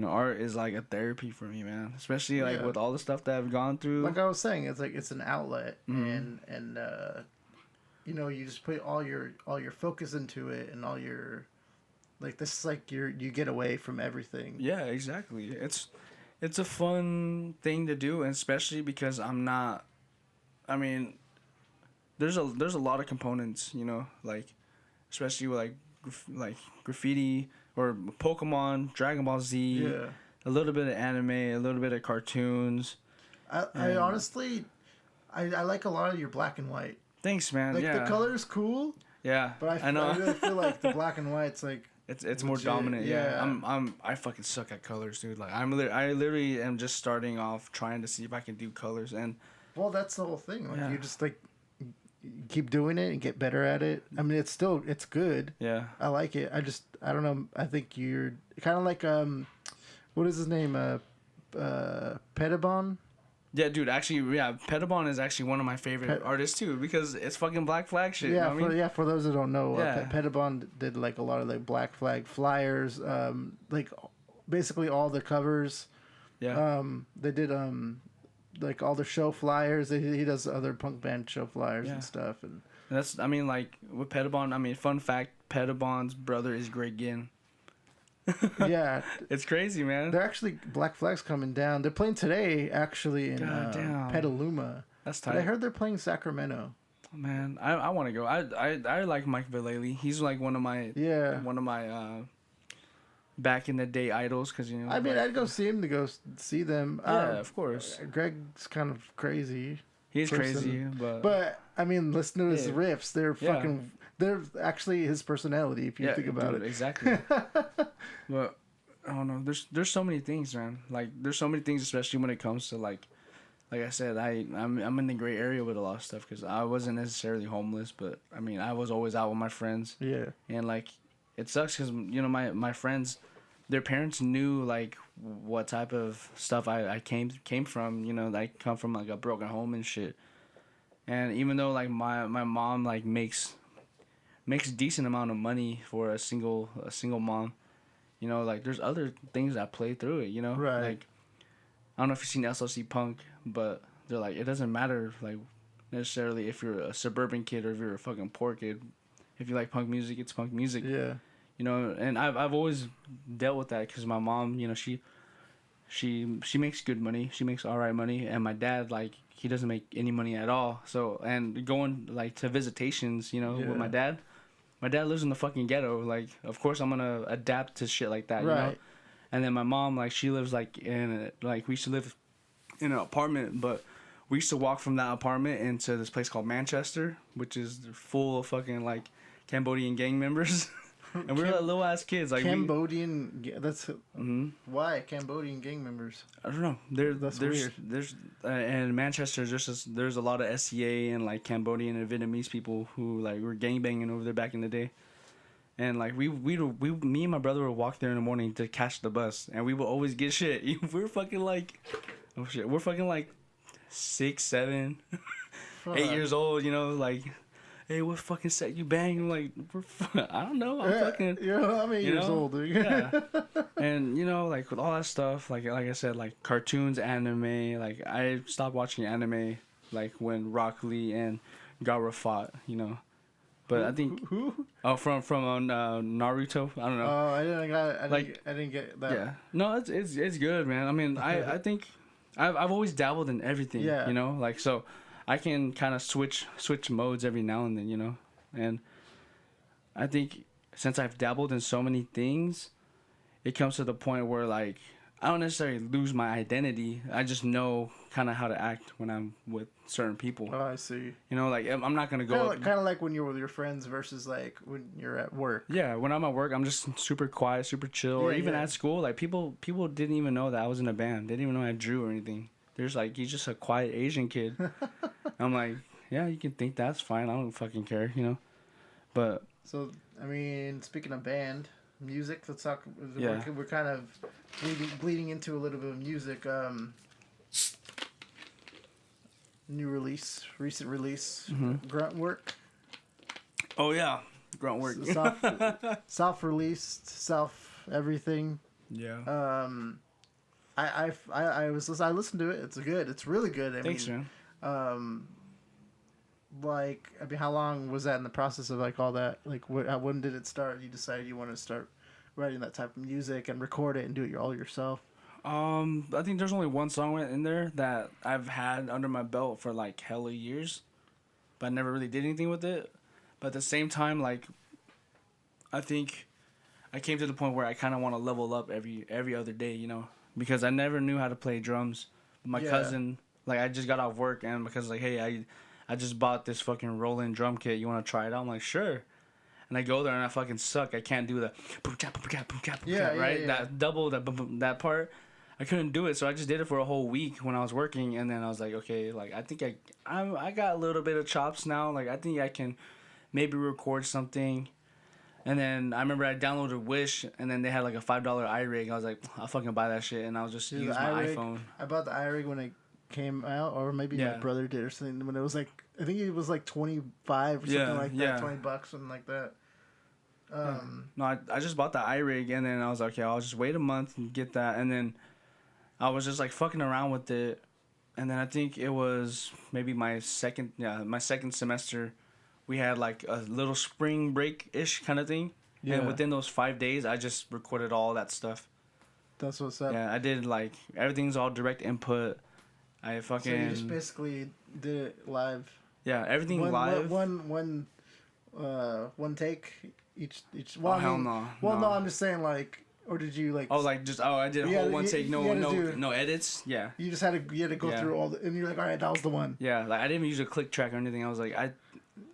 Art is like a therapy for me, man. Especially like with all the stuff that I've gone through. Like I was saying, it's like it's an outlet, and you just put all your focus into it, and all your, like this is like you get away from everything. Yeah, exactly. It's a fun thing to do, and especially because I'm not. I mean, there's a lot of components, like, especially with like graffiti. Or Pokemon, Dragon Ball Z, a little bit of anime, a little bit of cartoons. I honestly, I like a lot of your black and white. Thanks, man. Like the color's cool. Yeah, but I know. I really feel like the black and white's like it's more dominant. Yeah, I fucking suck at colors, dude. Like I literally am just starting off trying to see if I can do colors, and well, that's the whole thing. Like you just like. Keep doing it and get better at it. I mean, it's good. Yeah. I like it. I don't know. I think you're kind of like, what is his name? Pettibon? Yeah, dude, actually, Pettibon is actually one of my favorite artists too, because it's fucking Black Flag shit. Yeah, you know for those that don't know, Pettibon did like a lot of like Black Flag flyers, like basically all the covers. Yeah. They did, like all the show flyers. He does other punk band show flyers and stuff. And that's, I mean, like with Pettibon, I mean, fun fact, Pettibon's brother is Greg Ginn. Yeah. It's crazy, man. They're actually, Black Flag's coming down. They're playing today, actually, in Petaluma. That's tight. But I heard they're playing Sacramento. Man, I want to go. I like Mike Vallely. He's like one of my back in the day idols, because I mean, I'd go see him to go see them. Yeah, of course. Greg's kind of crazy. He's crazy, but I mean, listen to his riffs. They're fucking. They're actually his personality, if you think about it. Exactly. But I don't know. There's so many things, man. Like there's so many things, especially when it comes to like I said, I'm in the gray area with a lot of stuff because I wasn't necessarily homeless, but I mean I was always out with my friends. Yeah. And like it sucks because you know my friends, their parents knew like what type of stuff I came from. You know, I come from like a broken home and shit. And even though like my mom like makes decent amount of money for a single mom, you know, like there's other things that play through it, you know? Right. Like I don't know if you've seen SLC Punk, but they're like it doesn't matter like necessarily if you're a suburban kid or if you're a fucking poor kid. If you like punk music, it's punk music. Yeah. You know, and I've always dealt with that because my mom, you know, she makes good money. She makes all right money, and my dad, like, he doesn't make any money at all. So, and going like to visitations, you know, with my dad lives in the fucking ghetto. Like, of course, I'm gonna adapt to shit like that, you know. And then my mom, like, she lives like we used to live in an apartment, but we used to walk from that apartment into this place called Manchester, which is full of fucking like Cambodian gang members. And we were like little ass kids, like that's why Cambodian gang members. I don't know. There's in Manchester there's a lot of SCA and like Cambodian and Vietnamese people who like were gangbanging over there back in the day, and like me and my brother would walk there in the morning to catch the bus, and we would always get shit. We're fucking like, oh shit, we're fucking like 6, 7, 8 years old, you know, like. Hey, what fucking set you bang? Like, I don't know. I'm fucking. I'm 8 years old, dude. Yeah. And, you know, like, with all that stuff, like I said, like, cartoons, anime, like, I stopped watching anime, like, when Rock Lee and Gaara fought, you know. But I think. Who? Oh, from Naruto? I don't know. Oh, I didn't get that. Yeah. No, it's good, man. I mean, I think. I've always dabbled in everything, you know? Like, so. I can kind of switch modes every now and then, you know, and I think since I've dabbled in so many things, it comes to the point where like I don't necessarily lose my identity. I just know kind of how to act when I'm with certain people. Oh, I see. You know, like I'm not gonna go. Kind of like when you're with your friends versus like when you're at work. Yeah, when I'm at work, I'm just super quiet, super chill. Or even at school, like people didn't even know that I was in a band. They didn't even know I drew or anything. There's like he's just a quiet Asian kid. I'm like, yeah, you can think that's fine. I don't fucking care, you know. But so I mean, speaking of band music, let's talk. Yeah. We're kind of bleeding into a little bit of music. Recent release, Grunt Work. Oh yeah, Grunt Work. Self released, everything. Yeah. I listened to it. It's good. It's really good. Thanks, man. Like, I mean, how long was that in the process of like all that? Like, when did it start? You decided you wanted to start writing that type of music and record it and do it all yourself. I think there's only one song in there that I've had under my belt for like hella years, but I never really did anything with it. But at the same time, like, I think I came to the point where I kind of want to level up every other day, you know. Because I never knew how to play drums. My cousin, like, I just got off work, and because, like, hey, I just bought this fucking Roland drum kit. You want to try it out? I'm like, sure. And I go there, and I fucking suck. I can't do the boom, chap, boom, chap, boom, chap, right? Yeah. That double, that part. I couldn't do it, so I just did it for a whole week when I was working, and then I was like, okay, like, I think I got a little bit of chops now. Like, I think I can maybe record something. And then I remember I downloaded Wish, and then they had like a $5 iRig. I was like, I'll fucking buy that shit, and I'll just use my iPhone. I bought the iRig when it came out, or maybe my brother did or something. When it was like, I think it was like 25 or something like that, $20, something like that. No, I just bought the iRig, and then I was like, okay, I'll just wait a month and get that. And then I was just like fucking around with it, and then I think it was maybe my second semester. We had like a little spring break-ish kind of thing. Yeah. And within those 5 days, I just recorded all that stuff. That's what's up. Yeah, I did like, everything's all direct input. I fucking... So you just basically did it live. Yeah, everything live. One take each. Well, hell no. Well, no, I'm just saying like, or did you like? I did a whole one take, no edits. Yeah. You just had to go through all and you're like, all right, that was the one. Yeah, like I didn't even use a click track or anything. I was like,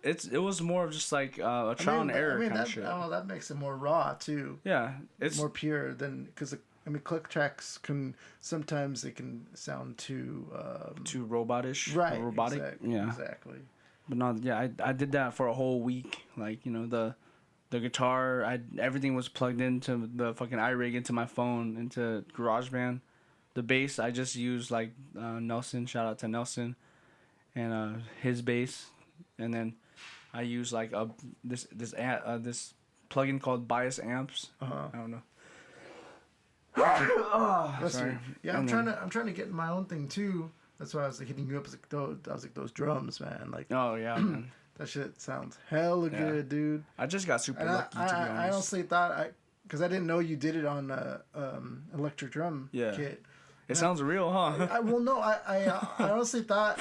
it was more of just like a trial and error kind of shit. Oh, that makes it more raw too. Yeah, it's more pure than because click tracks can sometimes they can sound too robotish, right? Robotic. Exactly, yeah, exactly. But not I did that for a whole week. Like the guitar, everything was plugged into the fucking iRig, into my phone, into GarageBand. The bass I just used like Nelson. Shout out to Nelson, and his bass, and then I use like this plugin called Bias Amps. I don't know. Sorry. Yeah, I'm trying to get my own thing too. That's why I was like hitting you up. I was like those drums, man. Like, oh yeah, man. That shit sounds hella good, dude. I just got super lucky, to be honest. I honestly thought because I didn't know you did it on electric drum kit. It sounds real, huh? I honestly thought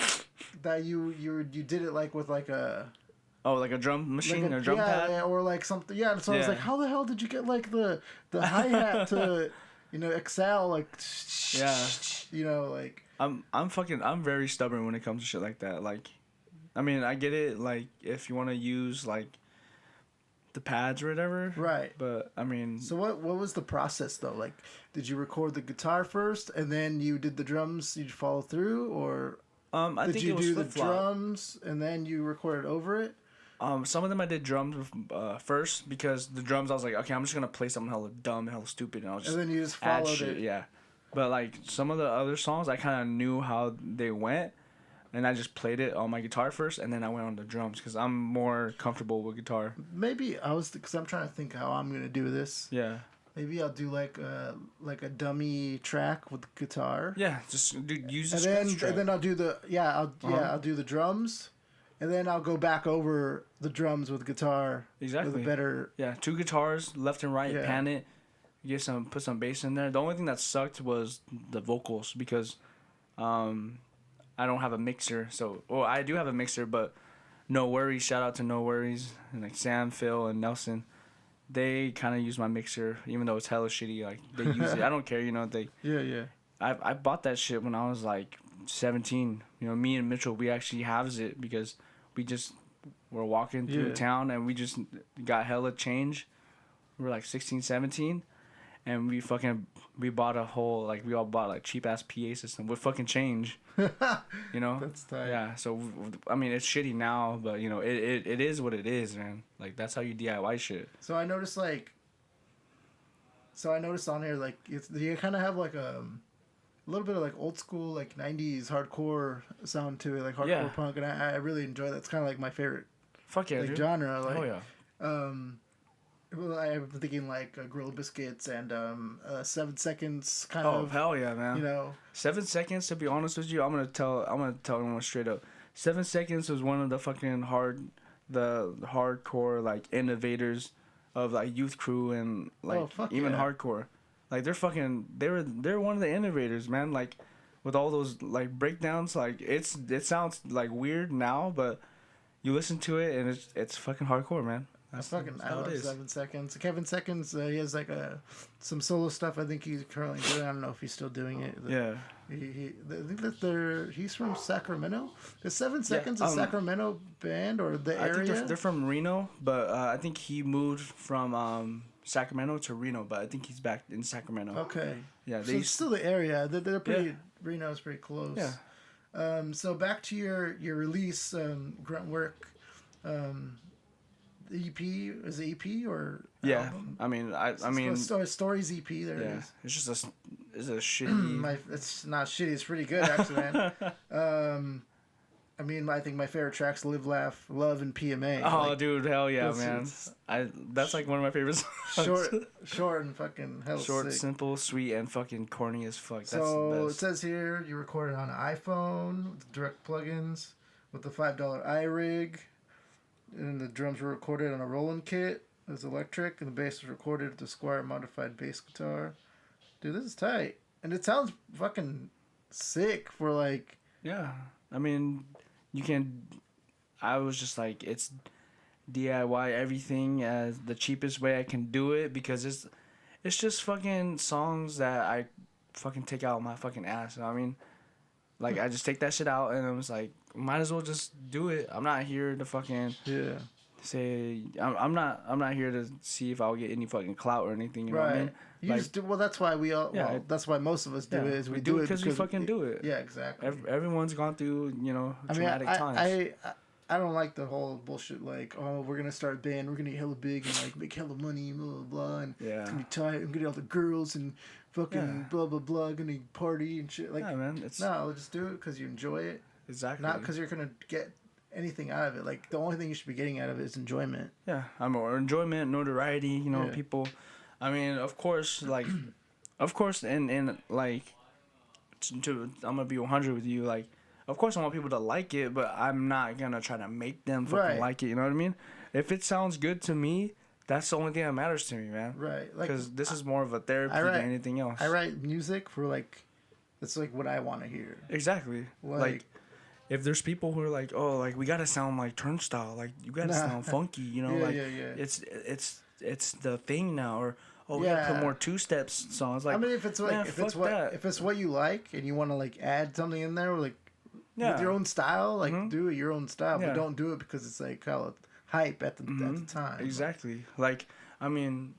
that you did it like with like a like a drum machine or drum pad, or like something. Yeah, so I was like, how the hell did you get like the hi hat to excel like like. I'm very stubborn when it comes to shit like that. Like, I mean, I get it. Like, if you want to use like the pads or whatever, right? But I mean, so what was the process though? Like, did you record the guitar first and then you did the drums? You follow through, or I think you it was do the flip-flop. drums and then you recorded over it? Some of them I did drums first because the drums I was like, okay, I'm just gonna play something hella dumb, hella stupid, and I'll just and then you just add followed shit. it. Yeah. But like some of the other songs, I kind of knew how they went, and I just played it on my guitar first, and then I went on the drums because I'm more comfortable with guitar. Maybe because I'm trying to think how I'm gonna do this. Yeah. Maybe I'll do like a dummy track with guitar. Yeah, just use the and then I'll do I'll do the drums, and then I'll go back over the drums with guitar. Exactly. With a better. Yeah, 2 guitars, left and right, pan it. Put some bass in there. The only thing that sucked was the vocals because I don't have a mixer. So, I do have a mixer, but No Worries, shout out to No Worries, and like Sam, Phil, and Nelson. They kind of use my mixer, even though it's hella shitty. Like, they use it. I don't care, they... Yeah. I bought that shit when I was like 17. Me and Mitchell, we actually has it because we just were walking through town and we just got hella change. We were like 16, 17. And we bought we all bought like cheap ass PA system with fucking change, That's tight. Yeah. So I mean, it's shitty now, but it is what it is, man. Like that's how you DIY shit. So I noticed on here like you kind of have like a little bit of like old school like 90s hardcore sound to it, like hardcore punk, and I really enjoy that. It's kind of like my favorite. Fuck yeah, dude. Genre. Like, oh yeah. Well, I'm thinking like Gorilla Biscuits and 7 Seconds kind of. Oh hell yeah, man! 7 Seconds. To be honest with you, I'm gonna tell everyone straight up. 7 Seconds was one of the fucking hardcore like innovators of like Youth Crew and like hardcore. Like they're one of the innovators, man. Like with all those like breakdowns, like it sounds like weird now, but you listen to it and it's fucking hardcore, man. I love 7 Seconds. Kevin Seconds, he has like some solo stuff. I think he's currently doing. I don't know if he's still doing it. Yeah. I think that he's from Sacramento. Is 7 Seconds a Sacramento band or the area? I think they're from Reno, but I think he moved from Sacramento to Reno, but I think he's back in Sacramento. Okay. Yeah, so it's still the area. They're pretty. Yeah. Reno's pretty close. Yeah. So back to your release, Grunt Work. The EP is the EP or album? I mean Stories EP. There it is. It's just it's a shitty. It's not shitty. It's pretty good actually, man. I think my favorite tracks "Live, Laugh, Love" and PMA. Oh, dude, hell yeah, man! That's like one of my favorite songs. Short and fucking hell. Short, sick. simple, sweet, and fucking corny as fuck. That's so the it best. says here you recorded on an iPhone with direct plugins with the $5 iRig. And the drums were recorded on a Roland kit. It was electric, and the bass was recorded with the Squire modified bass guitar. Dude, this is tight. And it sounds fucking sick for like... Yeah. I mean, you can... I was just like, it's DIY everything as the cheapest way I can do it because it's just fucking songs that I fucking take out my fucking ass. You know what I mean? Like, I just take that shit out, and I was like, might as well just do it. I'm not here to fucking say I'm not here to see if I'll get any fucking clout or anything. You know what I mean? You just do, well, that's why we all. Yeah, well, that's why most of us do it. Is we do it because we fucking do it. Yeah, exactly. Everyone's gone through traumatic times. I don't like the whole bullshit. Like, oh, we're gonna start a band. We're gonna get hella big and like make hella money, blah blah blah. And it's gonna be tight. I'm gonna get all the girls and fucking blah blah blah. Gonna party and shit. Like, man, no, just do it because you enjoy it. Exactly. Not because you're gonna get anything out of it. Like, the only thing you should be getting out of it is enjoyment. Yeah, or enjoyment, notoriety. People. I mean, of course, and like, I'm gonna be 100 with you, like. Of course, I want people to like it, but I'm not gonna try to make them fucking like it. You know what I mean? If it sounds good to me, that's the only thing that matters to me, man. Right. Because this is more of a therapy than anything else. I write music for like, that's like what I want to hear. Exactly. Like, if there's people who are like, oh, like we gotta sound like Turnstile, like you gotta sound funky, It's the thing now, or we gotta put more 2-step songs. Like, I mean, if it's like if it's what you like and you want to like add something in there, like. With your own style, like do it your own style, but don't do it because it's like hella hype at the time. Exactly. Like, I mean,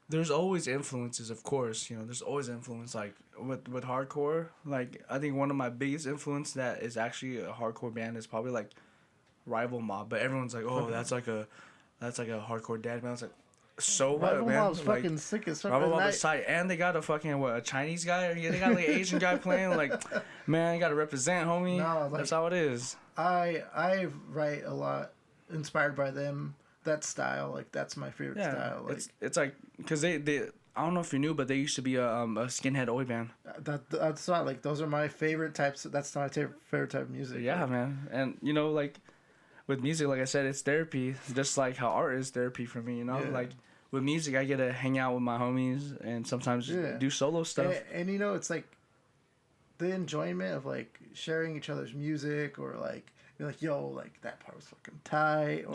there's always influences, of course. There's always influence. Like with hardcore, like I think one of my biggest influence that is actually a hardcore band is probably like Rival Mob. But everyone's like, oh, that's like a hardcore dad band. It's like. So what, Rival man? Mob's fucking sick as fuck. Rival Mob is tight, and they got a fucking a Chinese guy? They got like an Asian guy playing. Like, man, you gotta represent, homie. No, like, that's how it is. I write a lot inspired by them. That style, like that's my favorite style. Like, it's like because they I don't know if you knew, but they used to be a skinhead oi band. That's not like those are my favorite types. That's my favorite type of music. Yeah, like, man, and like with music, like I said, it's therapy, just like how art is therapy for me. Like. With music, I get to hang out with my homies and sometimes do solo stuff. And it's like the enjoyment of like sharing each other's music, or like you're like, yo, like that part was fucking tight,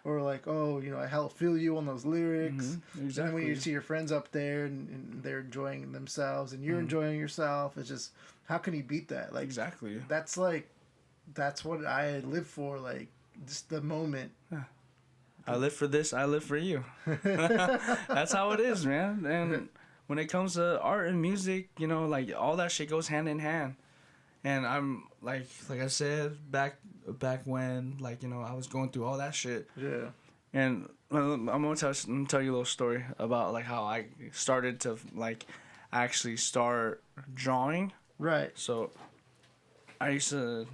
or like, oh, I hella feel you on those lyrics. Exactly. And when you see your friends up there and they're enjoying themselves and you're enjoying yourself, it's just, how can you beat that? Like, exactly. That's what I live for. Like, just the moment. Yeah. I live for this. I live for you. That's how it is, man. And when it comes to art and music, like all that shit goes hand in hand. And I'm like I said back when, like I was going through all that shit. Yeah. And I'm gonna tell you a little story about like how I started to like actually start drawing. Right. So I used to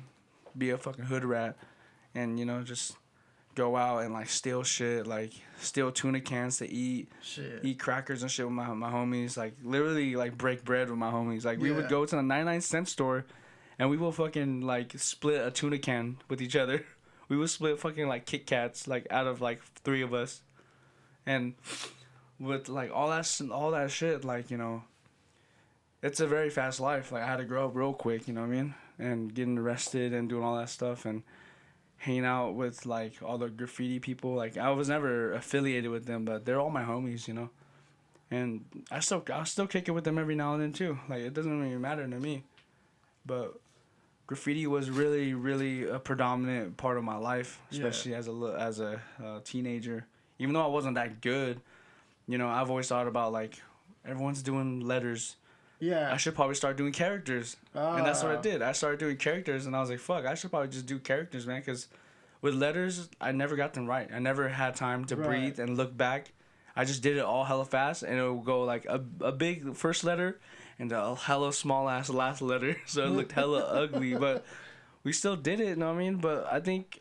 be a fucking hood rat, and just. Go out and like steal shit, like steal tuna cans to eat crackers and shit with my homies, like literally like break bread with my homies. Like we would go to the 99-cent store and we will fucking like split a tuna can with each other. We would split fucking like Kit Kats like out of like 3 of us. And with like all that shit, like it's a very fast life. Like I had to grow up real quick, you know what I mean? And getting arrested and doing all that stuff and hanging out with like all the graffiti people. Like I was never affiliated with them, but they're all my homies, and I'll still kick it with them every now and then too. Like it doesn't really matter to me, but graffiti was really, really a predominant part of my life, especially as a teenager. Even though I wasn't that good, I've always thought about like everyone's doing letters. Yeah. I should probably start doing characters. And that's what I did. I started doing characters, and I was like, fuck, I should probably just do characters, man, because with letters, I never got them right. I never had time to breathe and look back. I just did it all hella fast, and it would go like a big first letter and a hella small-ass last letter, so it looked hella ugly, but we still did it, you know what I mean? But I think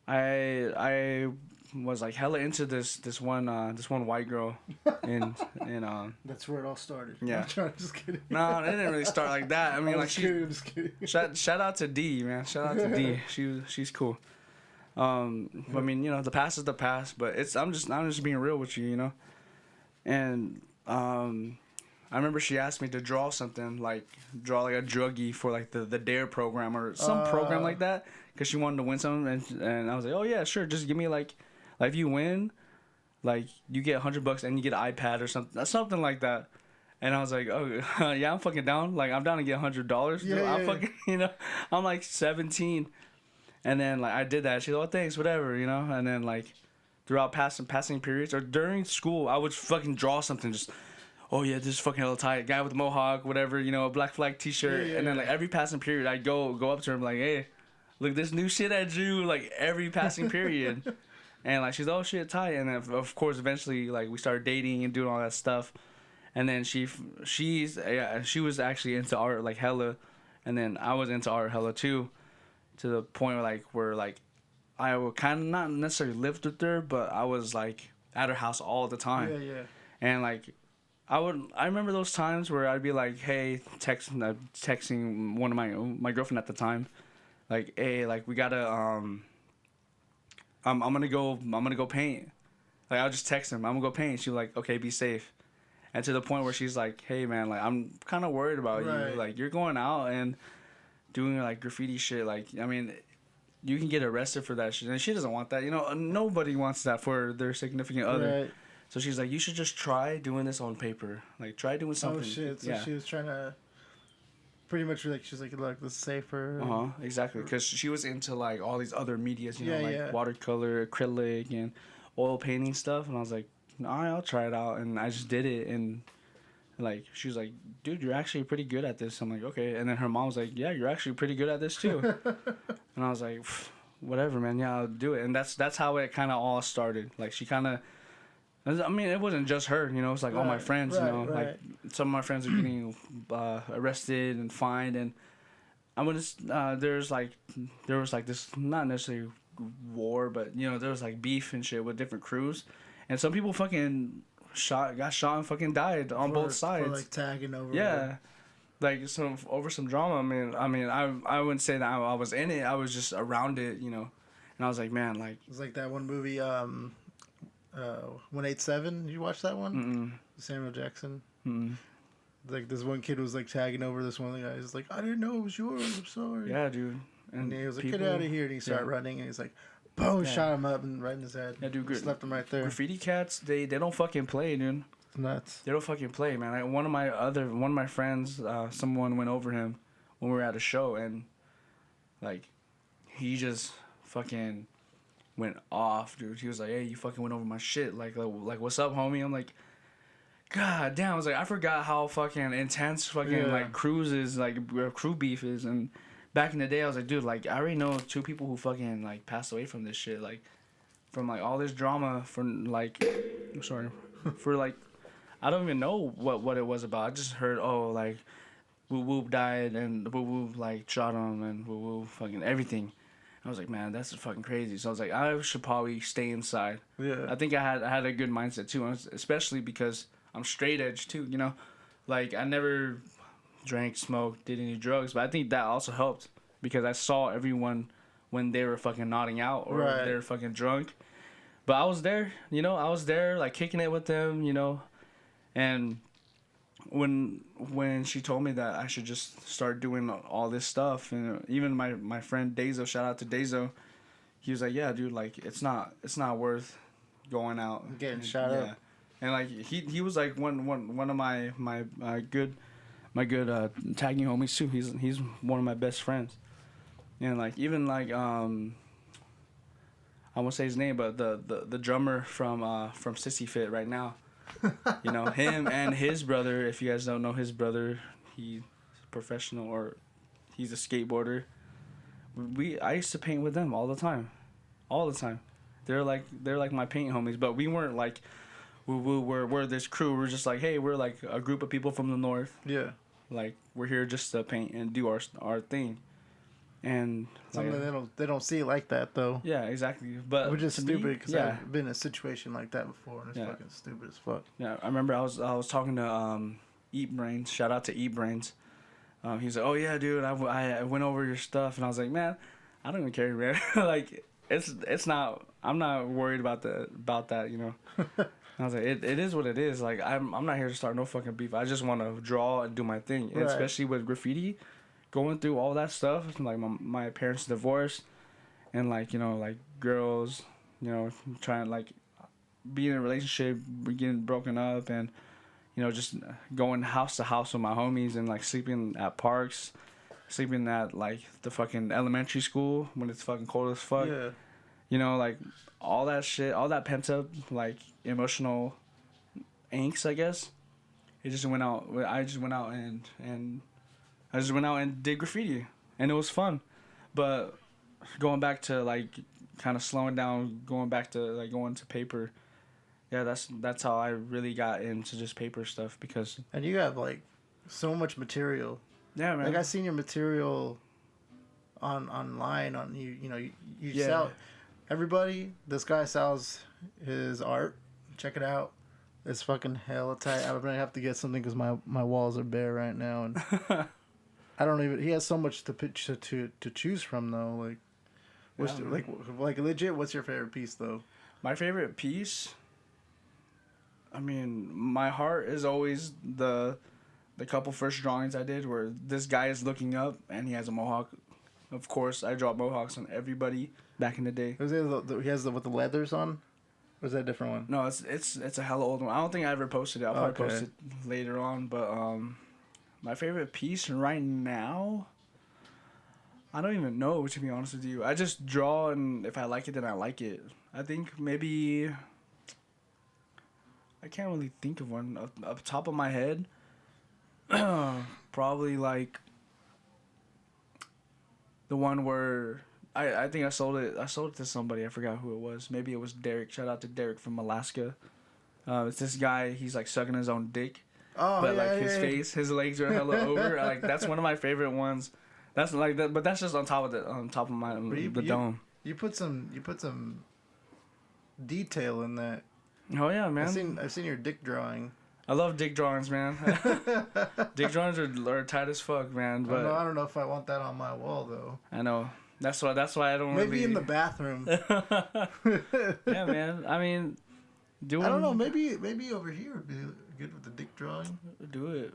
I was like hella into this one white girl in that's where it all started. Yeah. I'm just kidding. No, it didn't really start like that. I mean, I'm just kidding. Shout out to D, man. Shout out to D. She's cool. I mean, the past is the past, but I'm just being real with you, And I remember she asked me to draw something, like a druggie for like the DARE program or some program like that, because she wanted to win something, and I was like, oh yeah, sure, just give me like if you win, like you get $100 and you get an iPad or something like that. And I was like, oh, yeah, I'm fucking down. Like, I'm down to get $100. Yeah, I'm yeah. fucking, I'm like 17. And then, like, I did that. She's like, oh, thanks, whatever, And then, like, throughout passing periods or during school, I would fucking draw something just, oh, yeah, this is fucking hella tight. Guy with a mohawk, whatever, a Black Flag t-shirt. Yeah, yeah, and then, like, yeah. every passing period, I'd go up to her and be like, hey, look, this new shit I drew, like, every passing period. And, like, she's, oh, shit, tight. And then, of course, eventually, like, we started dating and doing all that stuff. And then she was actually into art, like, hella. And then I was into art hella, too. To the point where I would kind of not necessarily lived with her, but I was, like, at her house all the time. Yeah, yeah. And, like, I remember those times where I'd be like, hey, texting one of my girlfriend at the time, like, hey, like, we gotta, I'm gonna go paint. Like, I'll just text him, I'm gonna go paint. She's like, okay, be safe. And to the point where she's like, hey, man, like, I'm kind of worried about Right. you. Like, you're going out and doing, like, graffiti shit. Like, I mean, you can get arrested for that shit. And she doesn't want that. Nobody wants that for their significant other. Right. So she's like, you should just try doing this on paper. Like, try doing something. Oh shit! So yeah. she was trying to, pretty much like she's like, look, this is safer. Exactly. Because she was into, like, all these other medias, Yeah, like yeah. watercolor, acrylic, and oil painting stuff. And I was like, all right, I'll try it out. And I just did it. And, like, she was like, dude, you're actually pretty good at this. I'm like, okay. And then her mom was like, yeah, you're actually pretty good at this too. And I was like, whatever, man. Yeah, I'll do it. And that's how it kind of all started. Like, she kind of, I mean, it wasn't just her, it's like all my friends, right. like some of my friends are getting arrested and fined. And I was, there was like this, not necessarily war, but, there was like beef and shit with different crews. And some people fucking got shot and fucking died on both sides. For, like, tagging over. Yeah. Like, over some drama. I wouldn't say that I was in it. I was just around it, And I was like, man, like... It was like that one movie, 187. Did you watch that one? Mm-mm. Samuel Jackson. Mm-mm. Like, this one kid was, like, tagging over this one guy. He's like, I didn't know it was yours. I'm sorry. Yeah, dude. And he was like, get out of here. And he started running. And he's like, boom, shot him up and right in his head. Yeah, dude. Slept him right there. Graffiti cats, they don't fucking play, dude. It's nuts. They don't fucking play, man. One of my friends, someone went over him when we were at a show, and, like, he just fucking went off, dude. He was like, hey, you fucking went over my shit. Like what's up, homie? I'm like, God damn. I was like, I forgot how fucking intense fucking, like, cruises, like, crew beef is. And back in the day, I was like, dude, like, I already know 2 people who fucking, like, passed away from this shit. Like, from, like, all this drama for, like, I'm sorry, for, like, I don't even know what it was about. I just heard, oh, like, Woo Woo died and Woo Woo, like, shot him and Woo Woo fucking everything. I was like, man, that's fucking crazy. So I was like, I should probably stay inside. Yeah. I think I had a good mindset too, especially because I'm straight edge too. Like, I never drank, smoked, did any drugs, but I think that also helped because I saw everyone when they were fucking nodding out or they were fucking drunk. But I was there, I was there, like, kicking it with them, And when she told me that I should just start doing all this stuff, and even my friend Dezo, shout out to Dezo, he was like, yeah, dude, like, it's not worth going out Getting shot up. And, like, he was like one of my good tagging homies too. He's one of my best friends. And, like, even, like, I won't say his name, but the drummer from Sissy Fit right now. Him and his brother, if you guys don't know his brother, he's professional, or he's a skateboarder. I used to paint with them all the time. They're like my paint homies, but we weren't like, we're this crew. We're just like, hey, we're like a group of people from the north. Yeah. Like, we're here just to paint and do our thing. And something they don't see it like that though. Yeah, exactly. But which is stupid because yeah. I've been in a situation like that before, and it's fucking stupid as fuck. Yeah, I remember I was talking to Eat Brains. Shout out to Eat Brains. He's like, oh yeah, dude, I went over your stuff, and I was like, man, I don't even care, man. Like, it's not. I'm not worried about that. And I was like, it is what it is. Like, I'm not here to start no fucking beef. I just want to draw and do my thing, and especially with graffiti. Going through all that stuff, like my parents' divorce, and, like, like, girls, trying to, like, be in a relationship, getting broken up, and, you know, just going house to house with my homies and like sleeping at parks, sleeping at like the fucking elementary school when it's fucking cold as fuck. Yeah. You know, like all that shit, all that pent up like emotional angst, I guess. It just went out. I just went out and I just went out and did graffiti, and it was fun. But going back to like kind of slowing down, going back to like going to paper. Yeah, that's how I really got into just paper stuff because. And you have like so much material. Yeah, man. Like I seen your material online on you know you sell. Everybody, this guy sells his art. Check it out. It's fucking hella tight. I'm gonna have to get something because my walls are bare right now, and I don't even. He has so much to choose from though. Like, what's like legit? What's your favorite piece though? My favorite piece. I mean, my heart is always the couple first drawings I did where this guy is looking up and he has a mohawk. Of course, I draw mohawks on everybody back in the day. He has with the leathers on. Or is that a different one? No, it's a hella old one. I don't think I ever posted it. I'll probably post it later on. But my favorite piece right now, I don't even know, to be honest with you. I just draw, and if I like it, then I like it. I think maybe I can't really think of one up top of my head. Probably like the one where I think I sold it to somebody. I forgot who it was. Maybe it was Derek. Shout out to Derek from Alaska. It's this guy. He's like sucking his own dick. Oh, but yeah, like his yeah. face, his legs are hella over. Like that's one of my favorite ones. That's like that, but that's just on top of my the dome. You put some detail in that. Oh yeah, man. I've seen your dick drawing. I love dick drawings, man. Dick drawings are tight as fuck, man. But I don't know if I want that on my wall though. I know. That's why I don't maybe really... in the bathroom. Yeah, man. I mean, I don't know. Maybe over here would be good with the dick drawing. Do it.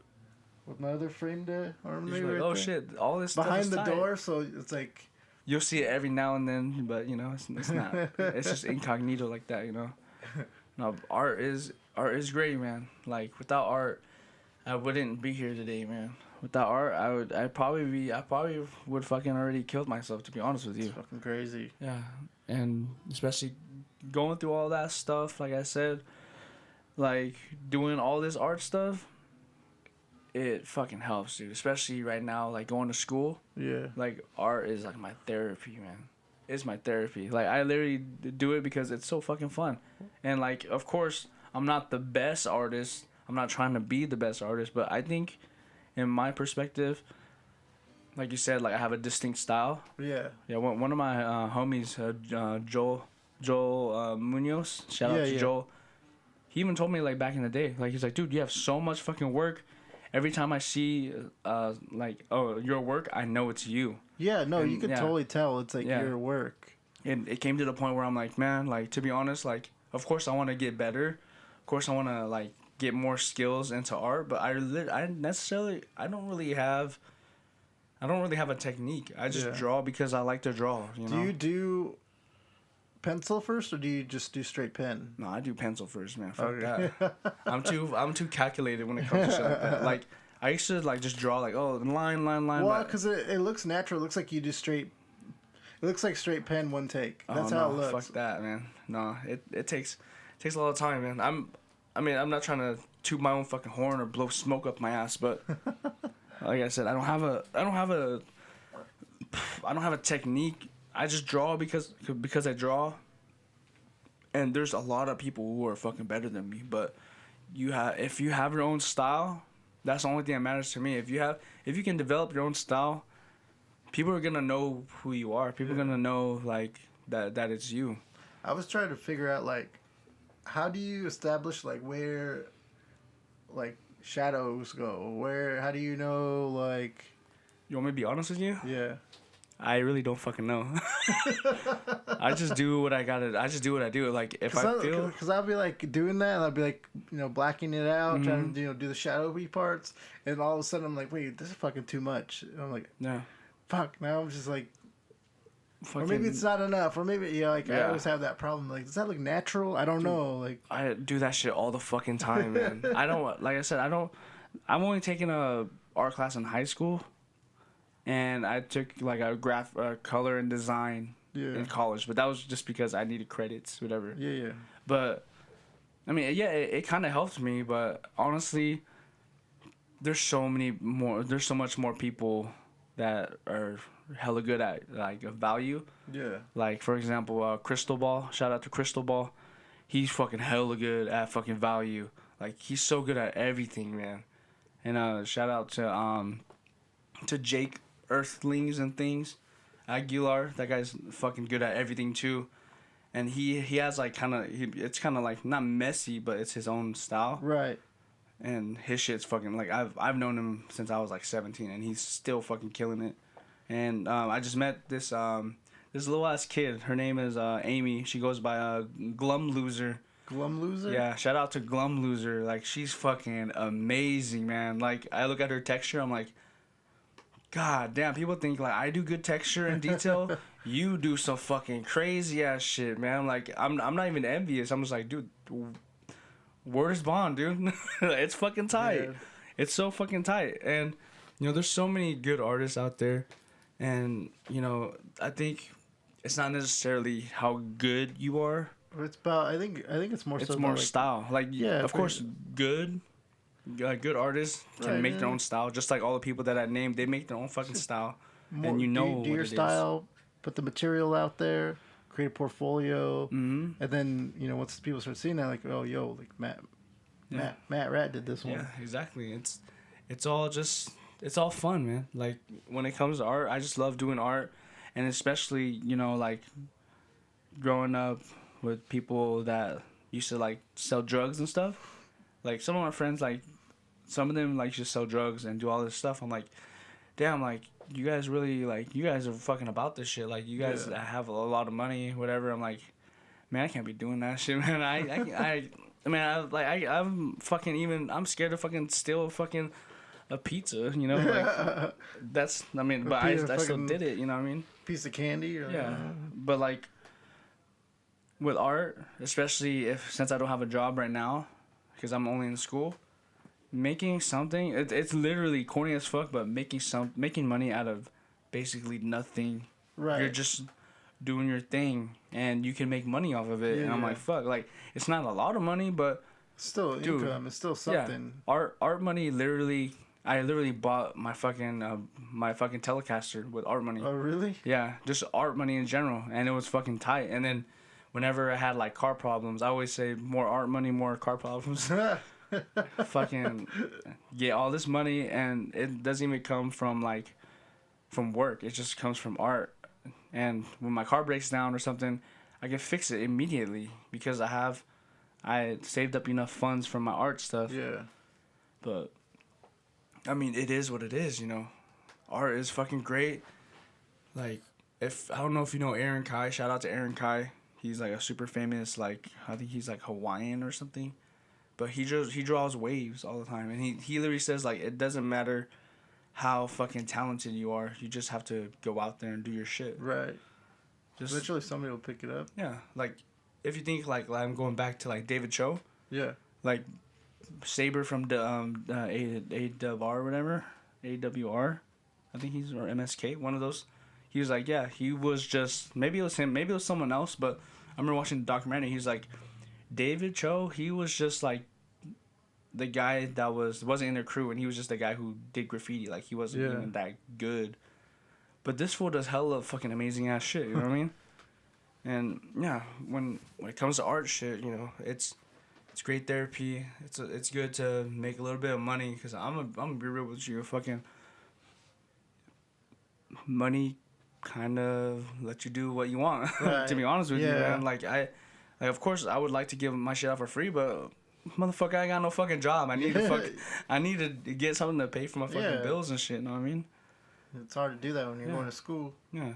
With my other friend there, or maybe like, right oh there. Shit! All this behind stuff is the tight. door, so it's like you'll see it every now and then, but you know it's not. It's just incognito like that, you know. No, art is great, man. Like without art, I wouldn't be here today, man. Without art, I probably would fucking already killed myself, to be honest with you. It's fucking crazy. Yeah, and especially going through all that stuff, like I said, like doing all this art stuff, it fucking helps, dude. Especially right now, like going to school. Yeah. Like art is like my therapy, man. It's my therapy. Like I literally do it because it's so fucking fun, and like of course I'm not the best artist. I'm not trying to be the best artist, but I think, in my perspective, like you said, like I have a distinct style. Yeah. Yeah. One of my homies, Joel Munoz. Shout out to Joel. He even told me like back in the day, like he's like, dude, you have so much fucking work. Every time I see like your work, I know it's you. Yeah. No, you can totally tell it's like your work. And it came to the point where I'm like, man, like to be honest, like of course I want to get better. Of course I want to like get more skills into art, but I don't really have a technique. I just draw because I like to draw, you know. Do you do pencil first or do you just do straight pen? No, I do pencil first, man. Fuck that. I'm too calculated when it comes to shit like that. Like I used to like just draw like line. Well, because it looks natural. It looks like you do straight. It looks like straight pen one take. That's how it looks. Fuck that, man. No, it takes a lot of time, man. I'm not trying to toot my own fucking horn or blow smoke up my ass, but like I said, I don't have a technique. I just draw because I draw. And there's a lot of people who are fucking better than me, but if you have your own style, that's the only thing that matters to me. If you can develop your own style, people are gonna know who you are. People are gonna know like that it's you. I was trying to figure out like, how do you establish like where, like shadows go? How do you know like? You want me to be honest with you? Yeah. I really don't fucking know. I just do what I gotta. I just do what I do. Like if I feel, because I'll be like doing that, and I'll be like blacking it out, trying to do the shadowy parts, and all of a sudden I'm like, wait, this is fucking too much. And I'm like, yeah, fuck. Now I'm just like, fucking. Or maybe it's not enough. Or maybe like I Yeah. always have that problem. Like, does that look natural? I don't know. Like, I do that shit all the fucking time, man. I don't, like I said, I don't. I'm only taking a art class in high school, and I took like a color and design in college, but that was just because I needed credits, whatever. Yeah. But I mean, yeah, it kind of helped me, but honestly, there's so much more people that are hella good at like a value. Yeah. Like for example, Crystal Ball. Shout out to Crystal Ball. He's fucking hella good at fucking value. Like he's so good at everything, man. And shout out to Jake Earthlings and Things Aguilar. That guy's fucking good at everything too. And he has like it's kind of like not messy, but it's his own style. Right. And his shit's fucking like I've known him since I was like 17, and he's still fucking killing it. And I just met this little ass kid. Her name is Amy. She goes by Glum Loser. Glum Loser? Yeah, shout out to Glum Loser. Like she's fucking amazing, man. Like I look at her texture, I'm like, God damn, people think like I do good texture and detail. You do some fucking crazy ass shit, man. Like I'm not even envious. I'm just like, dude, word is bond, dude. It's fucking tight. Yeah. It's so fucking tight. And you know, there's so many good artists out there, and you know, I think it's not necessarily how good you are. It's about. I think it's more. It's so more about, like, style. Like yeah, of course, good artists can make their own style. Just like all the people that I named, they make their own fucking style. More, and you know do your style. Put the material out there. Create a portfolio. Mm-hmm. And then you know once people start seeing that, like oh yo, like Matt RATT did this one. Yeah, exactly. It's all fun, man. Like when it comes to art, I just love doing art, and especially you know like growing up with people that used to like sell drugs and stuff. Like some of my friends, like some of them like just sell drugs and do all this stuff. I'm like, damn, like you guys really like you guys are fucking about this shit. Like you guys have a lot of money, whatever. I'm like, man, I can't be doing that shit, man. I'm fucking even. I'm scared to fucking steal a pizza, you know. Like that's. I mean, but I still did it. You know what I mean? Piece of candy. Or, yeah, but like with art, especially since I don't have a job right now, because I'm only in school, making something. It's literally corny as fuck, but making money out of basically nothing. Right. You're just doing your thing and you can make money off of it. Yeah, and I'm like, fuck, like it's not a lot of money, but still income. It's still something. Yeah, art money. I literally bought my fucking Telecaster with art money. Oh really? Yeah, just art money in general, and it was fucking tight. And then whenever I had like car problems, I always say more art money, more car problems. Fucking get all this money, and it doesn't even come from work. It just comes from art. And when my car breaks down or something, I can fix it immediately because I saved up enough funds from my art stuff. Yeah. But I mean, it is what it is, you know. Art is fucking great. Like, I don't know if you know Aaron Kai. Shout out to Aaron Kai. He's like a super famous, like I think he's like Hawaiian or something. But he draws waves all the time, and he literally says like it doesn't matter how fucking talented you are, you just have to go out there and do your shit. Right. Just eventually somebody will pick it up. Yeah, like if you think like I'm going back to like David Cho. Yeah. Like Saber from the AWR or whatever, AWR, I think he's or MSK, one of those. He was like, yeah, he was just maybe it was him, maybe it was someone else, but I remember watching the documentary. He's like, David Cho, he was just like the guy that wasn't in their crew, and he was just the guy who did graffiti. Like he wasn't even that good. But this fool does hella fucking amazing ass shit. You know what I mean? And yeah, when it comes to art shit, you know, it's great therapy. It's good to make a little bit of money because I'm gonna be real with you. Fucking money kind of let you do what you want. Right. To be honest with you, man. Like of course I would like to give my shit out for free, but motherfucker, I got no fucking job. I need to get something to pay for my fucking bills and shit. You know what I mean? It's hard to do that when you're going to school. Yeah,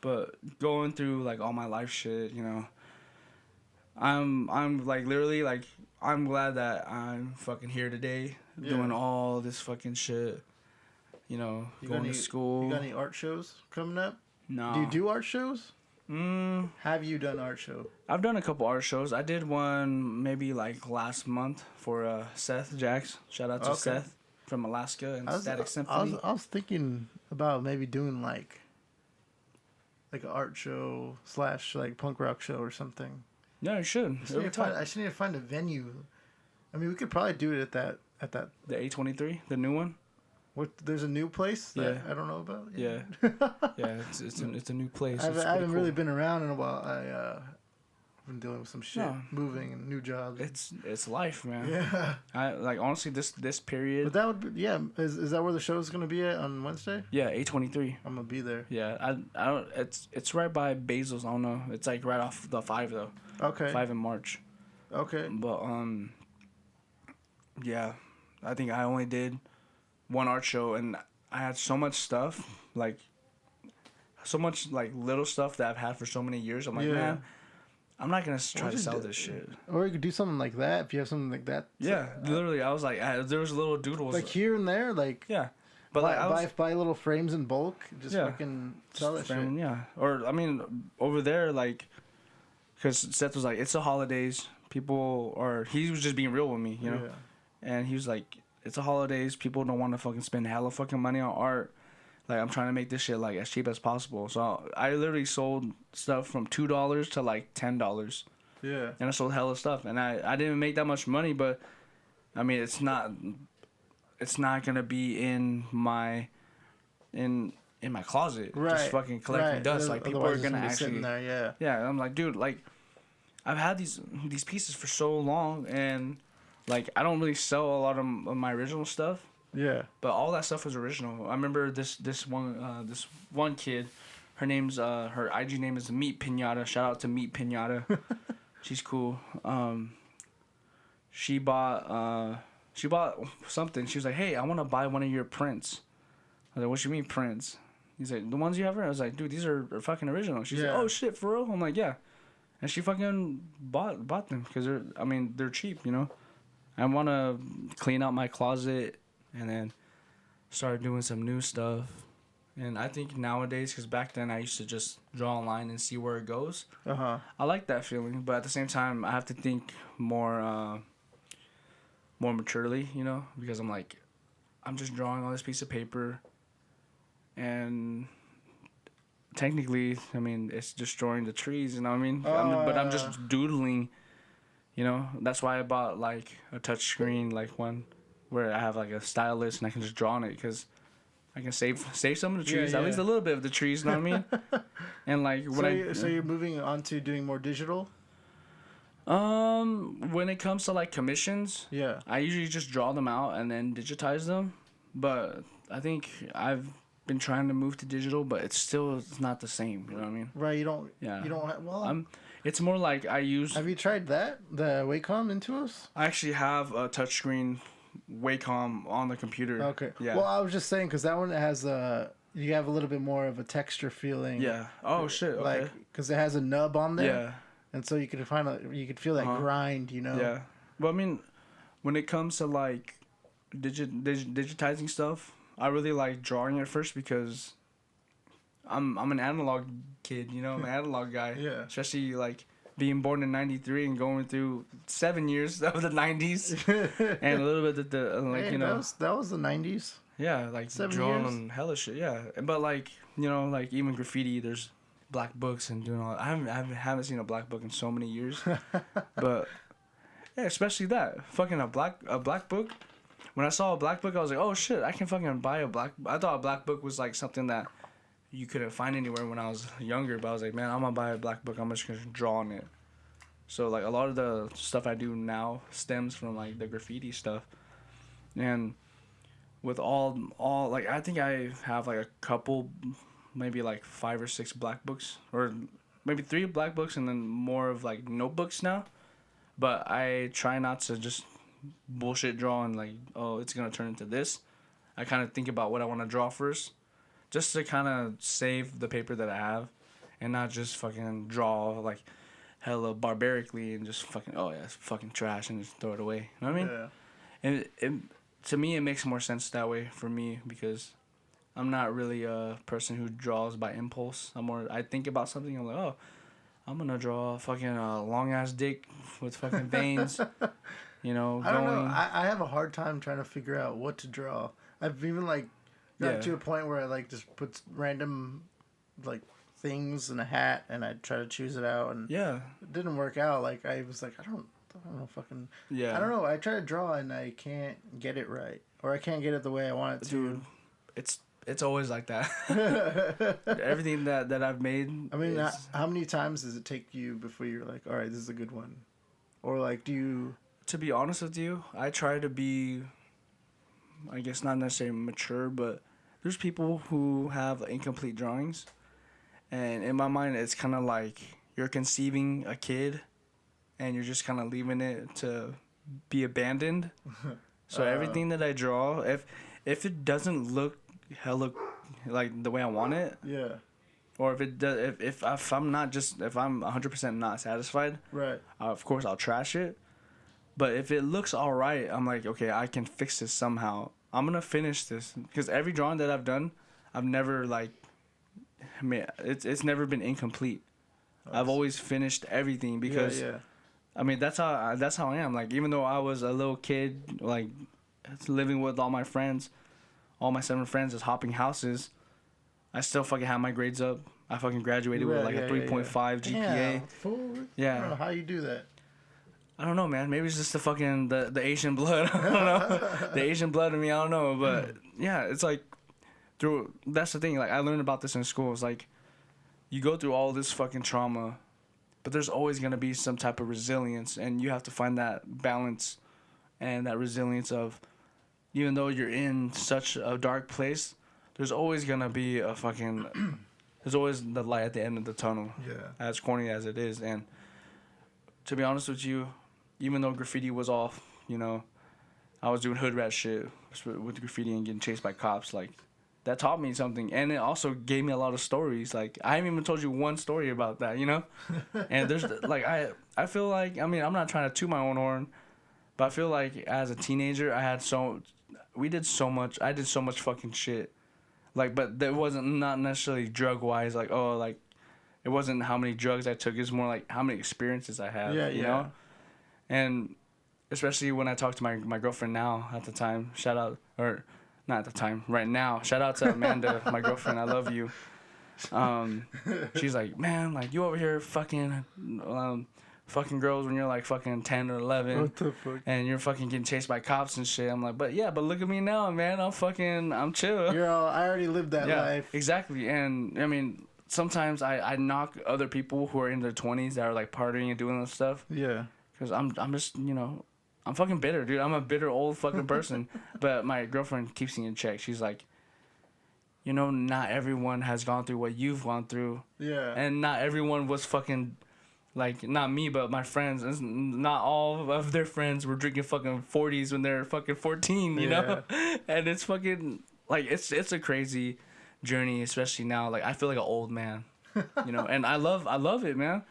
but going through like all my life shit, you know, I'm like literally like I'm glad that I'm fucking here today doing all this fucking shit. You know, going to school. You got any art shows coming up? No. Do you do art shows? Mm, Have you done art show? I've done a couple art shows. I did one maybe like last month for Seth Jax. Shout out to Okay. Seth from Alaska and Static Symphony. I was thinking about maybe doing like an art show / like punk rock show or something. Yeah, you should. I just need to find a venue. I mean, we could probably do it at that. The A23, the new one. What? There's a new place that I don't know about. Yeah, yeah. It's a new place. I haven't really been around in a while. I've been dealing with some shit, moving and new jobs. It's life, man. Yeah. I like honestly this period. But that would be Is that where the show's gonna be at on Wednesday? Yeah, A23. I'm gonna be there. Yeah, I don't. It's right by Basil's. I don't know. It's like right off the 5 though. Okay. 5 in March. Okay. But yeah, I think I only did one art show, and I had so much stuff, like so much like little stuff that I've had for so many years. I'm like, man, I'm not gonna try to sell this shit. Or you could do something like that if you have something like that. Yeah, literally, I was like, there was little doodles like here and there, like yeah. But buy little frames in bulk, just fucking sell that shit. Yeah, or I mean, over there, like, because Seth was like, it's the holidays, people, or he was just being real with me, you know, and he was like, it's the holidays, people don't want to fucking spend hella fucking money on art. Like, I'm trying to make this shit like as cheap as possible. So I literally sold stuff from $2 to like $10. Yeah. And I sold hella stuff, and I didn't make that much money, but I mean, it's not gonna be in my closet, just fucking collecting dust. Like, people are gonna actually there, yeah. I'm like, dude, like, I've had these pieces for so long, and like, I don't really sell a lot of my original stuff. Yeah. But all that stuff was original. I remember this one kid, her IG name is Meat Pinata. Shout out to Meat Pinata. She's cool. She bought something. She was like, hey, I want to buy one of your prints. I was like, what you mean prints? He's like, the ones you have here? I was like, dude, these are fucking original. She's like, oh shit, for real? I'm like, yeah. And she fucking bought them because they're cheap, you know. I want to clean out my closet and then start doing some new stuff. And I think nowadays, because back then I used to just draw a line and see where it goes. I like that feeling, but at the same time, I have to think more maturely, you know, because I'm like, I'm just drawing on this piece of paper, and technically, I mean, it's destroying the trees, you know what I mean? But I'm just doodling, you know. That's why I bought like a touch screen, like one where I have like a stylus and I can just draw on it, because I can save some of the trees, at least a little bit of the trees, you know what I mean? And like so you're moving on to doing more digital? When it comes to like commissions, I usually just draw them out and then digitize them. But I think I've been trying to move to digital, but it's not the same. You know what I mean? Right. You don't. Yeah. You don't. Well. It's more like I use. Have you tried that? The Wacom Intuos? I actually have a touchscreen Wacom on the computer. Okay. Yeah. Well, I was just saying, because that one has you have a little bit more of a texture feeling. Yeah. Oh shit. Okay. Like, because it has a nub on there. Yeah. And so you could feel that grind, you know. Yeah. Well, I mean, when it comes to like digitizing stuff, I really like drawing at first, because I'm an analog kid, you know. I'm an analog guy. Yeah. Especially like being born in '93 and going through 7 years of the '90s and a little bit of the like, you know. That was the '90s. Yeah, like drawing on hella shit. Yeah, but like, you know, like even graffiti, there's black books and doing all that. I haven't seen a black book in so many years. But yeah, especially that fucking a black book. When I saw a black book, I was like, oh shit, I can fucking buy a black. I thought a black book was like something that you couldn't find anywhere when I was younger. But I was like, man, I'm gonna buy a black book. I'm just gonna draw on it. So like a lot of the stuff I do now stems from like the graffiti stuff, and with all like, I think I have like a couple, maybe like 5 or 6 black books, or maybe 3 black books, and then more of like notebooks now. But I try not to just bullshit draw and like, oh, it's gonna turn into this. I kind of think about what I want to draw first, just to kind of save the paper that I have, and not just fucking draw like hella barbarically and just fucking, oh yeah, it's fucking trash, and just throw it away. You know what I mean? Yeah. And to me, it makes more sense that way for me, because I'm not really a person who draws by impulse. I think about something. I'm like, oh, I'm gonna draw a fucking long ass dick with fucking veins. You know, I don't know. I have a hard time trying to figure out what to draw. I've even like got to a point where I like just put random like things in a hat and I try to choose it out, and it didn't work out. Like I was like, I don't know, fucking I don't know. I try to draw and I can't get it right, or I can't get it the way I want it to. Dude, it's always like that. Everything that I've made. I mean, how many times does it take you before you're like, all right, this is a good one, or like, do you? To be honest with you, I try to be, I guess not necessarily mature, but there's people who have incomplete drawings, and in my mind, it's kind of like you're conceiving a kid, and you're just kind of leaving it to be abandoned. So everything that I draw, if it doesn't look hella like the way I want it, or if it does, if I'm 100% not satisfied, right, of course I'll trash it. But if it looks all right, I'm like, okay, I can fix this somehow. I'm gonna finish this, because every drawing that I've done, I've never it's never been incomplete. I've always finished everything, because I mean, that's how I am. Like, even though I was a little kid, like living with all my friends, all my 7 friends, just hopping houses, I still fucking have my grades up. I fucking graduated with like a 3.5 GPA. Damn, fool. I don't know how you do that. I don't know, man. Maybe it's just the Asian blood. I don't know. The Asian blood in me, I don't know. But yeah, it's like that's the thing. Like, I learned about this in school. It's like, you go through all this fucking trauma, but there's always going to be some type of resilience, and you have to find that balance and that resilience of, even though you're in such a dark place, there's always going to be there's always the light at the end of the tunnel. Yeah. As corny as it is. And to be honest with you, even though graffiti was off, you know, I was doing hood rat shit with graffiti and getting chased by cops, like, that taught me something. And it also gave me a lot of stories. Like, I haven't even told you one story about that, you know? And there's, like, I feel like, I mean, I'm not trying to toot my own horn, but I feel like as a teenager, I did so much fucking shit. Like, but that wasn't not necessarily drug-wise, like, oh, like, it wasn't how many drugs I took. It's more like how many experiences I have, you know? And especially when I talk to my girlfriend now at the time, not at the time, right now, shout out to Amanda, my girlfriend, I love you. She's like, man, like, you over here fucking girls when you're like fucking 10 or 11. What the fuck? And you're fucking getting chased by cops and shit. I'm like, but look at me now, man. I'm chill. I already lived that life. Exactly. And I mean, sometimes I knock other people who are in their 20s that are like partying and doing this stuff. Yeah. Because I'm just, you know, I'm fucking bitter, dude. I'm a bitter old fucking person. But my girlfriend keeps me in check. She's like, you know, not everyone has gone through what you've gone through. Yeah. And not everyone was fucking, like, not me, but my friends. Not all of their friends were drinking fucking 40s when they're fucking 14, you know? And it's fucking, like, it's a crazy journey, especially now. Like, I feel like an old man, you know? And I love it, man.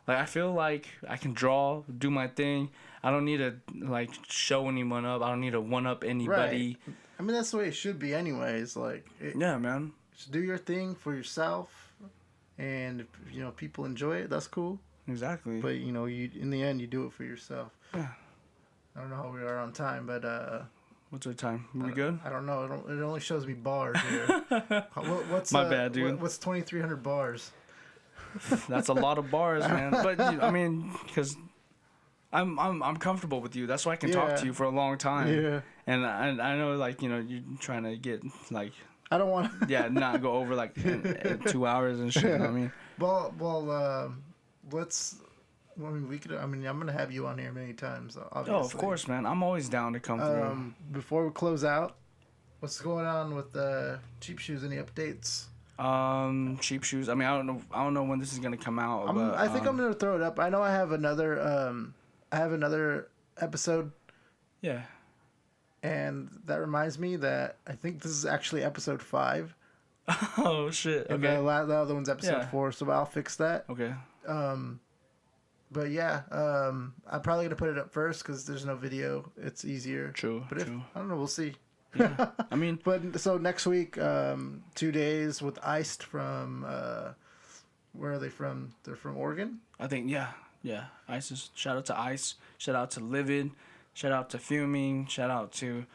Like, I feel like I can draw, do my thing. I don't need to, like, show anyone up. I don't need to one-up anybody. Right. I mean, that's the way it should be anyways. Like, yeah, man. Just do your thing for yourself. And, if, you know, people enjoy it, that's cool. Exactly. But, you know, in the end, you do it for yourself. Yeah. I don't know how we are on time, but... What's our time? Are we good? I don't know. It only shows me bars here. What's my bad, dude. What's 2,300 bars? That's a lot of bars, man. But I mean, because I'm comfortable with you. That's why I can talk to you for a long time. Yeah. And I know, like, you know, you're trying to get, like, I don't want to. Yeah, not go over like 2 hours and shit. You know what I mean? Well, let's. I mean, we could. I mean, I'm gonna have you on here many times. Obviously. Oh, of course, man. I'm always down to come through. Before we close out, what's going on with Cheap Shoes? Any updates? Cheap Shoes. I mean, I don't know when this is gonna come out. I think I'm gonna throw it up. I know I have another episode. Yeah. And that reminds me that I think this is actually episode 5. Oh shit! Okay. And the other one's episode 4, so I'll fix that. Okay. But yeah, I'm probably gonna put it up first because there's no video. It's easier. True. But I don't know, we'll see. Yeah. I mean, But so next week, 2 days with Iced from where are they from? They're from Oregon. I think yeah. ISIS. Shout out to Ice. Shout out to Livid. Shout out to Fuming. Shout out to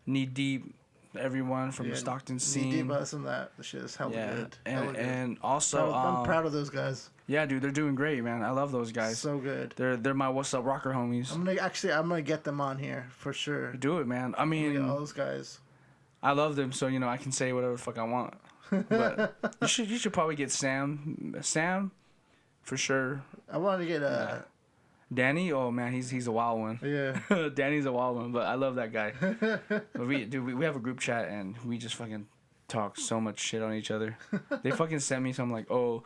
Knee Deep. Everyone from the Stockton scene. Knee deep some of that. The shit is hella good. And also I'm proud of those guys. Yeah, dude, they're doing great, man. I love those guys. So good. They're my What's Up Rocker homies. I'm gonna get them on here for sure. Do it, man. I mean, all those guys. I love them, so I can say whatever the fuck I want. But you should probably get Sam, for sure. I wanted to get Danny. Oh man, he's a wild one. Yeah. Danny's a wild one, but I love that guy. But we have a group chat and we just fucking talk so much shit on each other. They fucking sent me something like, you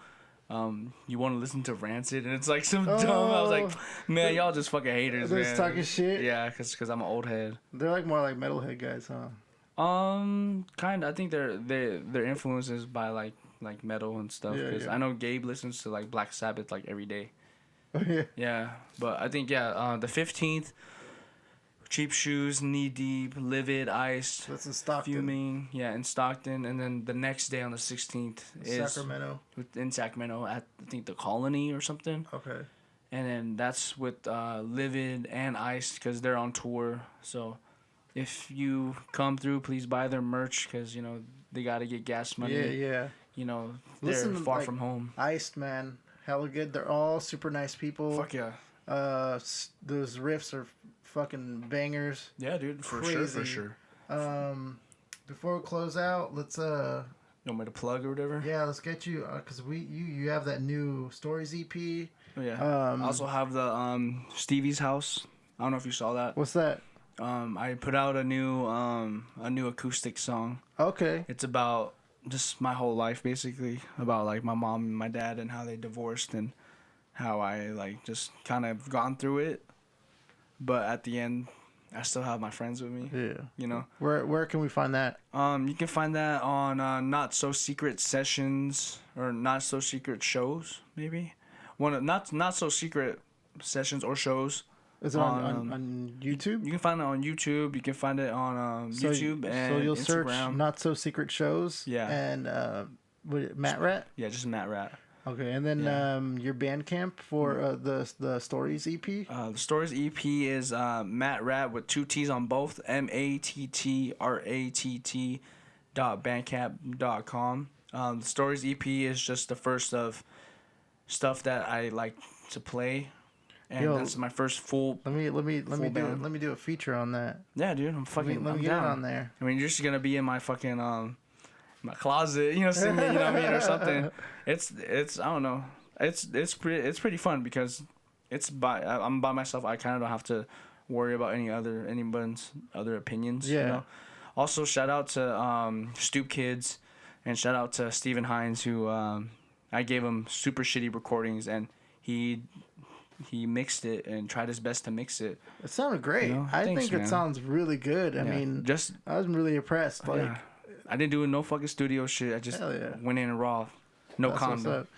want to listen to Rancid? And it's like some dumb. I was like, man, y'all just fucking haters, they're man. Just talking shit. Yeah, cause I'm an old head. They're like more like metalhead guys, huh? Kind of. I think their influences by like metal and stuff. Cause I know Gabe listens to like Black Sabbath like every day. Yeah. Yeah, but I think the 15th, Cheap Shoes, Knee Deep, Livid, Iced. That's in Stockton. Fuming, yeah, in Stockton, and then the next day on the 16th is Sacramento. In Sacramento at I think the Colony or something. Okay. And then that's with Livid and Iced because they're on tour. So if you come through, please buy their merch because they gotta get gas money. Yeah. They're far from home. Iced, man, hella good. They're all super nice people. Fuck yeah. Those riffs are fucking bangers. Yeah, dude, for sure. Before we close out, let's You want me to plug or whatever? Yeah, let's get you because you have that new Stories EP. Oh, yeah. I also have the Stevie's House. I don't know if you saw that. What's that? I put out a new acoustic song. Okay. It's about just my whole life, basically, about like my mom and my dad and how they divorced and how I like just kind of gone through it, but at the end, I still have my friends with me. Yeah. Where can we find that? You can find that on Not So Secret Sessions or Not So Secret Shows, maybe. One of Not So Secret Sessions or Shows. Is it on YouTube? You can find it on YouTube. You can find it on YouTube and so you'll Instagram. Search Not So Secret Shows. Yeah. And Matt Rat. Yeah, just Matt Rat. Okay, and then your Bandcamp for the Stories EP. The Stories EP is Matt Rat with 2 T's on both. MATTRATT.bandcamp.com. The Stories EP is just the first of stuff that I like to play. And that's my first full. Let me do a feature on that. Yeah, dude, I'm fucking. Let me get down. it on there. I mean, you're just gonna be in my fucking my closet, singing, or something. It's I don't know. It's pretty fun because I'm by myself. I kind of don't have to worry about anyone's other opinions. Yeah. Also, shout out to Stoop Kids, and shout out to Steven Hines who I gave him super shitty recordings and he mixed it and tried his best to mix it. It sounded great. I think it sounds really good. I mean, I was really impressed. Like, I didn't do no fucking studio shit. I just went in raw, no condom.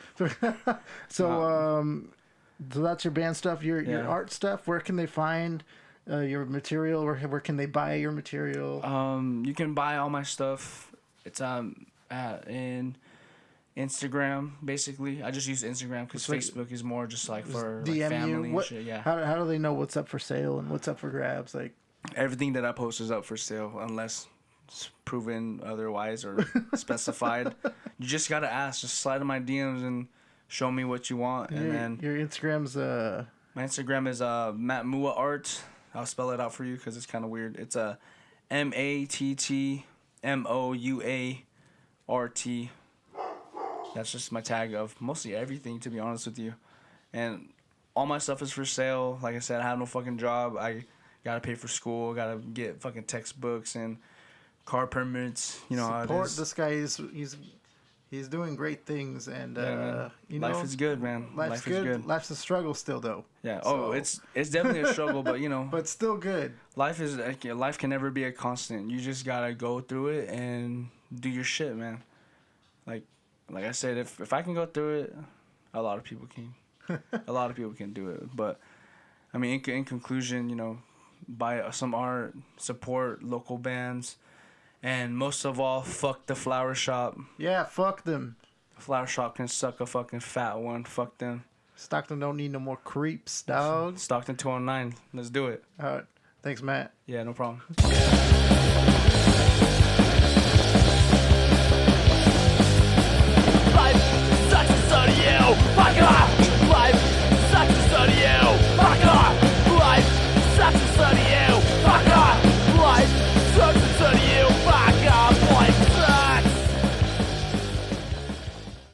So that's your band stuff. Your art stuff. Where can they find your material? Where can they buy your material? You can buy all my stuff. It's in Instagram, basically. I just use Instagram because Facebook is more just like for like family and shit. Yeah. How do they know what's up for sale and what's up for grabs? Like everything that I post is up for sale unless it's proven otherwise or specified. You just gotta ask. Just slide in my DMs and show me what you want. And then your Instagram's my Instagram is Matt Mua Art. I'll spell it out for you because it's kind of weird. It's MATTMOUART. That's just my tag of mostly everything, to be honest with you. And all my stuff is for sale. Like I said, I have no fucking job. I gotta pay for school. Gotta get fucking textbooks and car permits. You know how it is. This guy. He's doing great things, and life is good, man. Life's good. Life's a struggle still, though. Yeah. So. Oh, it's definitely a struggle, but But still good. Life can never be a constant. You just gotta go through it and do your shit, man. Like I said, if I can go through it, a lot of people can. A lot of people can do it. But, I mean, in conclusion, buy some art, support local bands, And most of all, fuck the flower shop. Yeah, fuck them. The flower shop can suck a fucking fat one. Fuck them. Stockton don't need no more creeps, dog. Stockton 209. Let's do it. All right. Thanks, Matt. Yeah, no problem. Life sucks, so do you. Fuck off.